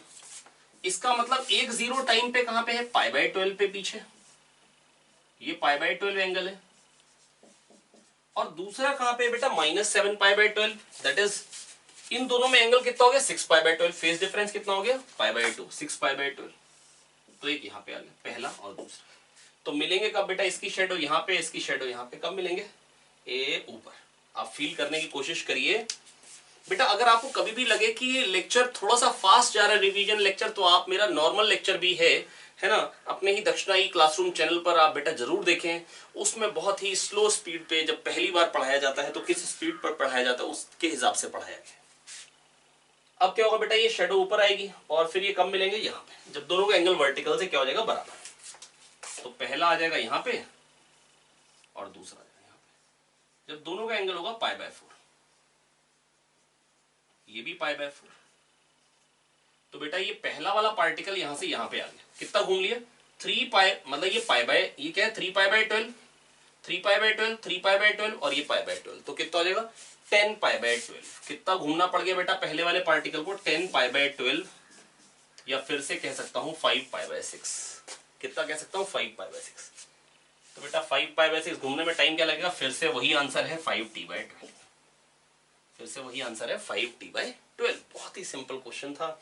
इसका मतलब एक जीरो टाइम पे कहां पे है? पाई बाय 12 पे पीछे। ये π/12 एंगल है, और दूसरा कहां पे बेटा -7 π/12, दैट इज इन दोनों में एंगल कितना हो गया 6 π/12, फेज डिफरेंस कितना हो गया π/2, 6 π/12। तो एक यहां पे आ गया पहला और दूसरा। तो मिलेंगे कब बेटा, इसकी शेडो यहां पे, इसकी शेडो यहां पे, कब मिलेंगे ए ऊपर। आप फील करने की कोशिश करिए बेटा। अगर आपको कभी भी लगे कि ये लेक्चर थोड़ा सा फास्ट जा रहा है रिवीजन लेक्चर, तो आप मेरा नॉर्मल लेक्चर भी है ना, अपने ही दक्षिणा ई क्लासरूम चैनल पर आप बेटा जरूर देखें। उसमें बहुत ही स्लो स्पीड पे जब पहली बार पढ़ाया जाता है तो किस स्पीड पर पढ़ाया जाता है उसके हिसाब से पढ़ाया गया। अब क्या होगा बेटा, ये शेडो ऊपर आएगी और फिर ये कब मिलेंगे यहाँ पे, जब दोनों का एंगल वर्टिकल से क्या हो जाएगा बराबर। तो पहला आ जाएगा यहाँ पे और दूसरा आ जाएगा यहाँ पे, जब दोनों का एंगल होगा π/4, ये भी π/4। तो बेटा ये पहला वाला पार्टिकल यहां से यहां पे आ गया, कितना घूम लिया 3π, मतलब ये ये क्या है 3π/12, 3π/12, 3π/12 और ये π/12, तो कितना हो जाएगा 10π/12। कितना घूमना पड़ गया बेटा पहले वाले पार्टिकल को, 10π/12, या फिर से कह सकता हूं 5π/6। कितना कह सकता हूं 5π/6। तो बेटा 5π/6 घूमने में टाइम क्या लगेगा, फिर से वही आंसर है 5t/12, फिर से वही आंसर है 5t/12। बहुत ही सिंपल क्वेश्चन था।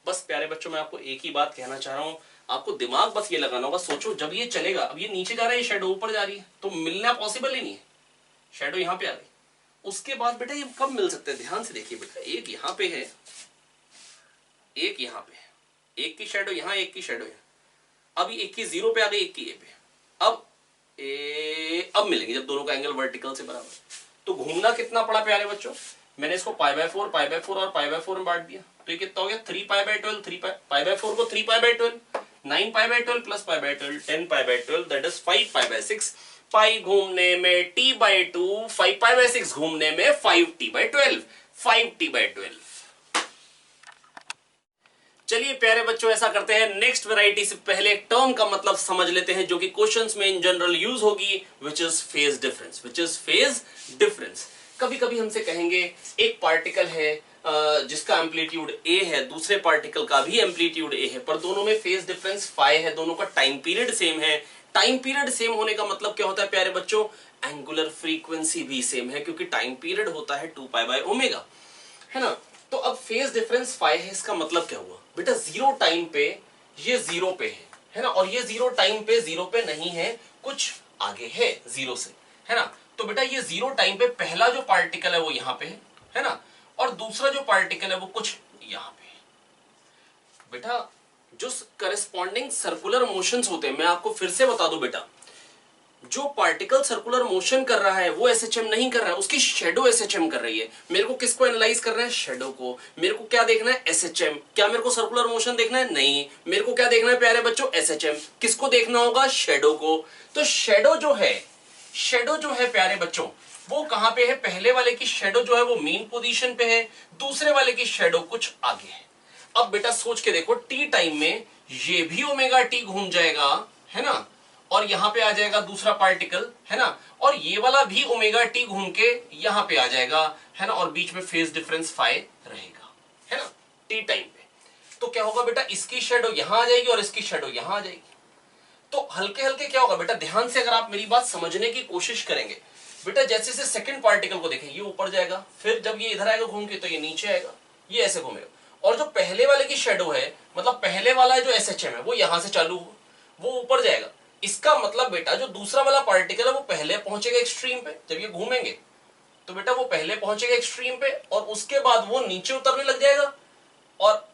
बस प्यारे बच्चों मैं आपको एक ही बात कहना चाह रहा हूं, आपको दिमाग बस ये लगाना होगा। सोचो जब ये चलेगा, अब ये नीचे जा रहा है, ये शेडो ऊपर जा रही है, तो मिलना पॉसिबल ही नहीं है। शेडो यहां पे आ गई, उसके बाद बेटा ये कब मिल सकते हैं, ध्यान से देखिए बेटा। एक यहां पे है, एक यहां पे है, एक की शेडो यहां, एक की शेडो यहां। अब एक की 0 पे आ गई, एक की ए पे। अब मिलेंगे जब दोनों का एंगल वर्टिकल से बराबर। तो घूमना कितना पड़ा प्यारे बच्चों, मैंने इसको π/4 π/4 और π/4 में बांट दिया, तो ये कितना हो गया 3π/12, 3π/4 को 3π/12, 9π/12 प्लस π/12, 10π/12, दैट इज 5π/6। पाई घूमने में t/2, 5π/6 घूमने में 5t/12, 5t/12। चलिए प्यारे बच्चों ऐसा करते हैं, नेक्स्ट वैरायटी से पहले एक टर्म का मतलब समझ लेते हैं जो कि क्वेश्चंस में इन जनरल यूज होगी, which is phase difference. Which is phase difference. कभी कभी हमसे कहेंगे एक पार्टिकल है जिसका एम्पलीट्यूड a है, दूसरे पार्टिकल का भी एम्पलीट्यूड a है, पर दोनों में फेज डिफरेंस फाई है, दोनों का टाइम पीरियड सेम है। टाइम पीरियड सेम होने का मतलब क्या होता है प्यारे बच्चों, एंगुलर फ्रीक्वेंसी भी सेम है, क्योंकि टाइम पीरियड होता है 2π/ω, है ना। तो अब फेज डिफरेंस फाई है, इसका मतलब क्या हुआ बेटा, 0 टाइम पे ये 0 पे है ना, और ये 0 टाइम पे 0 पे नहीं है, कुछ आगे है 0 से, है ना। तो बेटा ये 0 टाइम पे पहला जो पार्टिकल है वो यहां पे है ना, और दूसरा जो पार्टिकल है वो कुछ यहां पे। बेटा जो करस्पॉन्डिंग सर्कुलर मोशंस होते हैं, मैं आपको फिर से बता दूं बेटा, जो पार्टिकल सर्कुलर मोशन कर रहा है वो एसएचएम नहीं कर रहा है, उसकी शेडो एसएचएम कर रही है। मेरे को किसको एनालाइज करना है, शेडो को। मेरे को क्या देखना है, एसएचएम। क्या मेरे को सर्कुलर मोशन देखना है, नहीं। मेरे को क्या देखना है प्यारे बच्चों, एसएचएम। किसको देखना होगा, शेडो को। तो शेडो जो है प्यारे बच्चों वो कहां पे है, पहले वाले की शेडो जो है वो मेन पोजीशन पे है, दूसरे वाले की शेडो कुछ आगे है। अब बेटा सोच के देखो, टी टाइम में ये भी ओमेगा टी घूम जाएगा, है ना, और यहां पे आ जाएगा दूसरा पार्टिकल, है ना, और ये वाला भी ओमेगा टी घूम के यहां पे आ जाएगा, है ना, और बीच में फेज डिफरेंस फाई रहेगा, है ना, टी टाइम पे। तो क्या होगा बेटा, इसकी शेडो यहां आ जाएगी और इसकी शेडो यहां आ जाएगी। तो हल्के हल्के क्या होगा बेटा, ध्यान से अगर आप मेरी बात समझने की कोशिश करेंगे बेटा, जैसे से सेकंड पार्टिकल को देखें, ये ऊपर जाएगा, फिर जब ये इधर आएगा घूम के तो ये नीचे आएगा, ये ऐसे घूमेगा। और जो पहले वाले की शेडो है, मतलब पहले वाला जो एसएचएम है वो यहां से चालू हो, वो ऊपर जाएगा। इसका मतलब बेटा जो दूसरा वाला पार्टिकल है वो पहले पहुंचेगा एक्सट्रीम पे, जब ये घूमेंगे तो बेटा वो पहले पहुंचेगा एक्सट्रीम पे, और उसके बाद वो नीचे उतरने लग जाएगा, और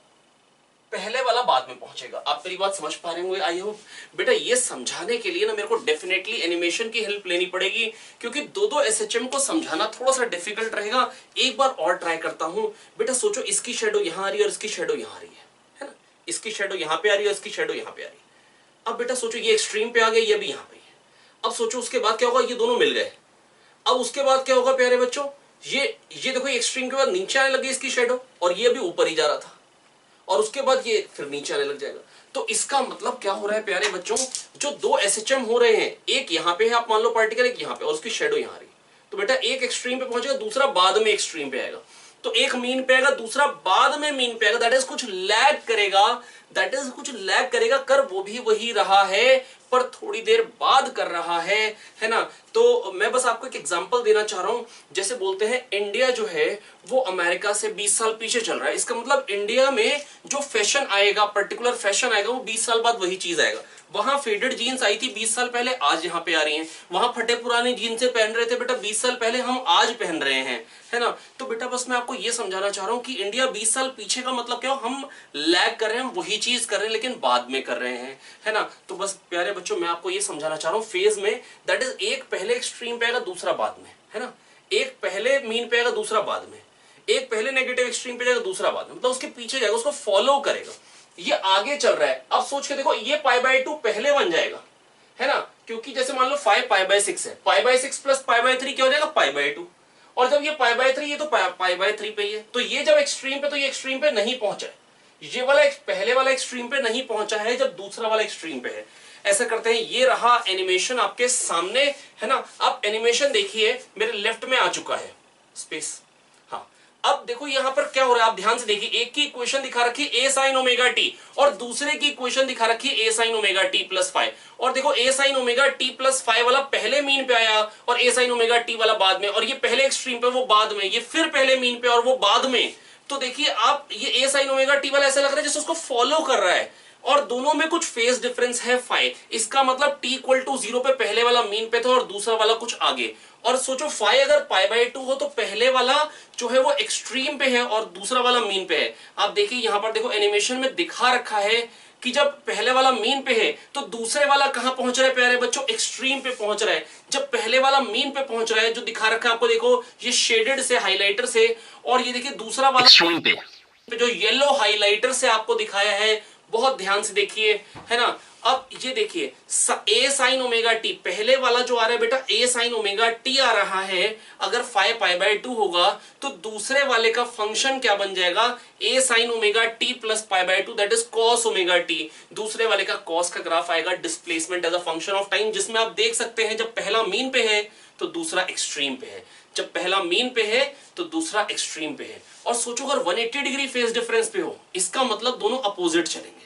पहले वाला बाद में पहुंचेगा। आप मेरी बात समझ पा रहे होंगे आई होप। बेटा ये समझाने के लिए ना मेरे को डेफिनेटली एनिमेशन की हेल्प लेनी पड़ेगी, क्योंकि दो एसएचएम को समझाना थोड़ा सा डिफिकल्ट रहेगा। एक बार और ट्राई करता हूं। बेटा सोचो, इसकी शेडो यहां आ रही है और इसकी शेडो यहां आ रही है ना, इसकी शेडो यहां पे आ रही है और इसकी शेडो यहां पे आ रही है। अब बेटा सोचो, ये एक्सट्रीम पे आ गए, ये भी यहां पे है। अब सोचो उसके बाद क्या होगा, ये दोनों मिल गए। अब उसके बाद क्या होगा प्यारे बच्चों, ये देखो एक्सट्रीम के बाद नीचे आने लगी इसकी शेडो, और ये भी ऊपर ही जा रहा था, और उसके बाद ये फिर नीचे आने लग जाएगा। तो इसका मतलब क्या हो रहा है प्यारे बच्चों, जो दो एसएचएम हो रहे हैं, एक यहां पे है, आप मान लो पार्टिकल, एक यहां पे, और उसकी शेडो यहां आ रही है। तो बेटा एक एक्सट्रीम पे पहुंचेगा, दूसरा बाद में एक्सट्रीम पे आएगा। तो एक मीन पे आएगा, दूसरा बाद में मीन पे आएगा, दैट इज कुछ लैग करेगा। दैट इज कुछ लैग करेगा, कर वो भी वही रहा है पर थोड़ी देर बाद कर रहा है ना। तो मैं बस आपको एक एग्जांपल देना चाह रहा हूं, जैसे बोलते हैं इंडिया जो है वो अमेरिका से 20 साल पीछे चल रहा है, इसका मतलब इंडिया में जो फैशन आएगा, पर्टिकुलर फैशन आएगा, वो 20 साल बाद वही चीज आएगा। वहां फेडेड जीन्स आई थी 20 साल पहले, आज यहाँ पे आ रही हैं। वहां फटे पुराने जीन्स पहन रहे थे बेटा 20 साल पहले, हम आज पहन रहे हैं, है ना। तो बेटा बस मैं आपको ये समझाना चाह रहा हूं कि इंडिया 20 साल पीछे का मतलब क्या हो, हम लैग कर रहे हैं, हम वही चीज कर रहे हैं लेकिन बाद में कर रहे हैं, है ना। तो बस प्यारे बच्चों मैं आपको ये समझाना चाह रहा हूं फेज में, दैट इज एक पहले एक्सट्रीम पे आएगा दूसरा बाद में, है ना। एक पहले मीन पे आएगा दूसरा बाद में, एक पहले नेगेटिव एक्सट्रीम पे जाएगा दूसरा बाद में, मतलब उसके पीछे जाएगा, उसको फॉलो करेगा। ये आगे चल रहा है, अब सोच के देखो ये π/2 पहले बन जाएगा, है ना, क्योंकि जैसे मान लो 5 π/6 है, π/6 प्लस π/3 क्या हो जाएगा π/2, और जब ये π/3 ये तो π/3 पे ही है, तो ये जब एक्सट्रीम पे, तो ये एक्सट्रीम पे नहीं पहुंचा है, ये वाला पहले वाला एक्सट्रीम पे नहीं पहुंचा है, जब दूसरा वाला एक्सट्रीम पे है। ऐसा करते हैं, ये रहा एनिमेशन आपके सामने, है ना। अब एनिमेशन देखिए मेरे लेफ्ट में आ चुका है स्पेस, हाँ। अब देखो यहां पर क्या हो रहा है, आप ध्यान से देखिए, एक की इक्वेशन दिखा रखी है a sin ओमेगा t और दूसरे की इक्वेशन दिखा रखी है a sin omega t plus 5, और देखो a sin omega t plus 5 वाला पहले मीन पे आया और a sin ओमेगा t वाला बाद में, और ये पहले एक्सट्रीम पे वो बाद में, ये फिर पहले मीन पे और वो बाद में। तो देखिए आप ये a sin ओमेगा t वाला ऐसा लग रहा है जैसे उसको फॉलो कर रहा है, और दोनों में कुछ फेज डिफरेंस है 5, इसका मतलब t इक्वल टू 0 पे पहले वाला मीन पे था और दूसरा वाला कुछ आगे। और सोचो 5 अगर π/2 हो तो पहले वाला जो है वो एक्सट्रीम पे है और दूसरा वाला मीन पे है। आप देखिए यहां पर देखो एनिमेशन में दिखा रखा है कि जब पहले वाला मीन पे है तो दूसरे वाला कहां पहुंच रहा है प्यारे बच्चों, एक्सट्रीम पे पहुंच रहा है। जब पहले वाला मीन पे पहुंच रहा है, जो दिखा रखा है आपको देखो ये शेडेड से, हाइलाइटर से, और ये देखिए दूसरा वाला एक्सट्रीम पे जो येलो हाइलाइटर से आपको दिखाया है, बहुत ध्यान से देखिए, है ना। अब ये देखिए a sin ओमेगा t, पहले वाला जो आ रहा है बेटा a sin ओमेगा t आ रहा है, अगर 5 π/2 होगा तो दूसरे वाले का फंक्शन क्या बन जाएगा, a sin omega t plus π/2, that is cos omega t। दूसरे वाले का cos का ग्राफ आएगा, displacement as a function of time, जिसमें आप देख सकते हैं जब पहला मीन पे है तो दूसरा एक्सट्रीम पे है, जब पहला मीन पे है तो दूसरा एक्सट्रीम पे है। और सोचो अगर 180 डिग्री फेज डिफरेंस पे हो, इसका मतलब दोनों अपोजिट चलेंगे।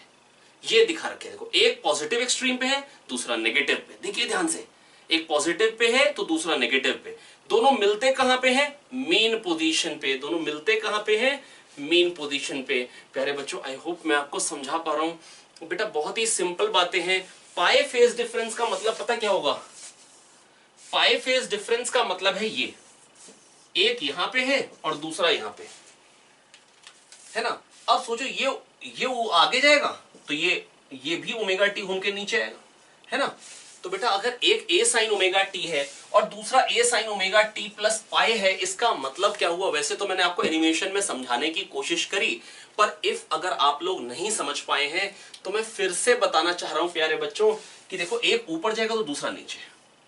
ये दिखा रखे देखो, एक पॉजिटिव एक्सट्रीम पे है दूसरा नेगेटिव पे, देखिए ध्यान से, एक पॉजिटिव पे है तो दूसरा नेगेटिव पे, दोनों मिलते कहां पे हैं, मीन पोजीशन पे, दोनों मिलते कहां पे हैं, मीन पोजीशन पे। प्यारे बच्चों आई होप मैं आपको समझा पा रहा हूं बेटा, बहुत ही सिंपल बातें हैं। पाई फेज डिफरेंस का मतलब पता क्या होगा, पाई फेज डिफरेंस का मतलब है ये, एक यहां पे है और दूसरा यहां पे, है ना। अब सोचो ये आगे जाएगा तो ये भी ओमेगा टी होम के नीचे आएगा, है ना। तो बेटा अगर एक a sin ओमेगा टी है और दूसरा a sin omega T plus पाई है, इसका मतलब क्या हुआ। वैसे तो मैंने आपको एनिमेशन में समझाने की कोशिश करी, पर इफ अगर आप लोग नहीं समझ पाए हैं तो मैं फिर से बताना चाह रहा हूं प्यारे बच्चों कि देखो, एक ऊपर जाएगा तो दूसरा नीचे,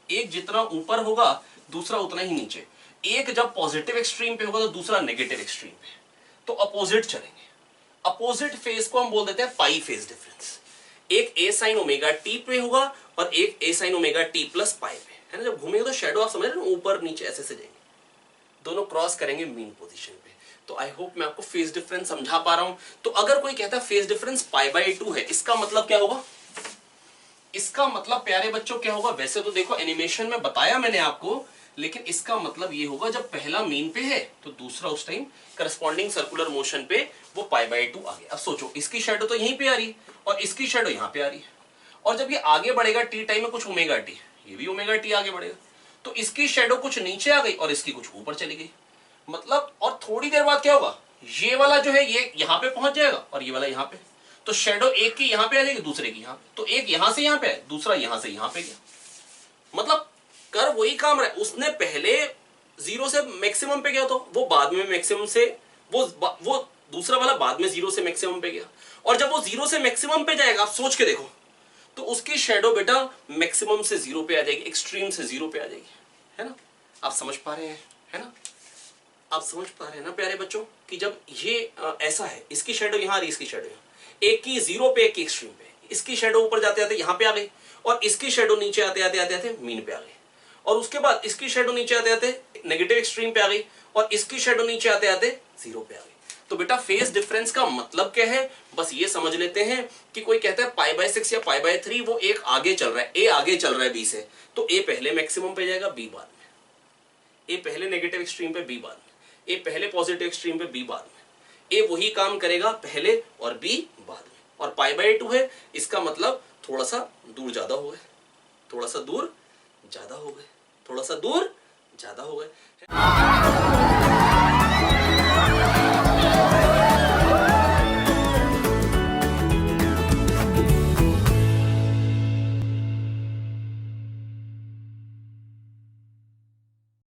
एक जितना ऊपर होगा दूसरा उतना ही नीचे, एक जब पॉजिटिव एक्सट्रीम पे होगा तो दूसरा नेगेटिव एक्सट्रीम पे, तो अपोजिट चलेंगे। अपोजिट फेज को हम बोल देते हैं पाई फेज डिफरेंस। एक a sin ओमेगा t पे होगा और एक a sin omega t plus pi पे, है ना। जब घूमेगा तो शेडो आप समझ रहे हो, ऊपर नीचे ऐसे से जाएंगे, दोनों क्रॉस करेंगे मीन पोजीशन पे। तो आई होप मैं आपको फेज डिफरेंस समझा पा रहा हूं। तो अगर कोई कहता है फेज डिफरेंस π/2 है, इसका मतलब क्या होगा, इसका मतलब प्यारे बच्चों क्या होगा। वैसे तो देखो एनिमेशन में बताया मैंने आपको, लेकिन इसका मतलब ये होगा जब पहला मीन पे है तो दूसरा उस टाइम करस्पॉन्डिंग सर्कुलर मोशन पे वो π/2 आ गया। अब सोचो इसकी शैडो तो यहीं पे आ रही है और इसकी शैडो यहां पे आ रही है, और जब ये आगे बढ़ेगा टी टाइम में कुछ ओमेगा टी, ये भी ओमेगा टी आगे बढ़ेगा, तो इसकी शैडो कुछ नीचे आ गई और इसकी कुछ ऊपर चली गई। मतलब और थोड़ी देर बाद क्या होगा, ये वाला जो है ये यहां पे पहुंच जाएगा और ये वाला यहां पे, तो शैडो एक की यहां पे आ जाएगी दूसरे की यहां पे, तो एक यहां से यहां पे है, दूसरा यहां से यहां पे गया। मतलब कर वही काम रहा है, उसने पहले 0 से मैक्सिमम पे गया तो वो बाद में मैक्सिमम से, वो दूसरा वाला बाद में 0 से मैक्सिमम पे गया, और जब वो 0 से मैक्सिमम पे जाएगा, आप सोच के देखो, तो उसकी शैडो बेटा मैक्सिमम से 0 पे आ जाएगी, एक्सट्रीम से 0 पे आ जाएगी, है ना। आप समझ पा रहे हैं, है ना, आप समझ पा रहे हैं ना प्यारे बच्चों कि जब ये ऐसा है, इसकी शैडो यहां आ रही, इसकी शैडो यहां, एक की 0 पे एक की एक्सट्रीम पे, इसकी शैडो ऊपर जाते आते यहां पे आ गई और इसकी शैडो नीचे आते आते आते आते मीन पे आ गई, और उसके बाद इसकी शैडो नीचे आते आते नेगेटिव एक्सट्रीम पे आ गई और इसकी शैडो नीचे आते आते 0 पे आ गई। तो बेटा फेज डिफरेंस का मतलब क्या है, बस ये समझ लेते हैं कि कोई कहता है π/6 या π/3, वो एक आगे चल रहा है, ए आगे चल रहा है बी से, तो ए पहले मैक्सिमम पे जाएगा, बी बाद में। ए पहले नेगेटिव एक्सट्रीम पे, बी बाद में। ए पहले पॉजिटिव एक्सट्रीम पे, बी बाद में। ए वही काम करेगा पहले और बी बाद में। और π/2 है, इसका मतलब थोड़ा सा दूर ज्यादा हो गए, थोड़ा सा दूर ज्यादा हो गए, थोड़ा सा दूर ज्यादा हो गए।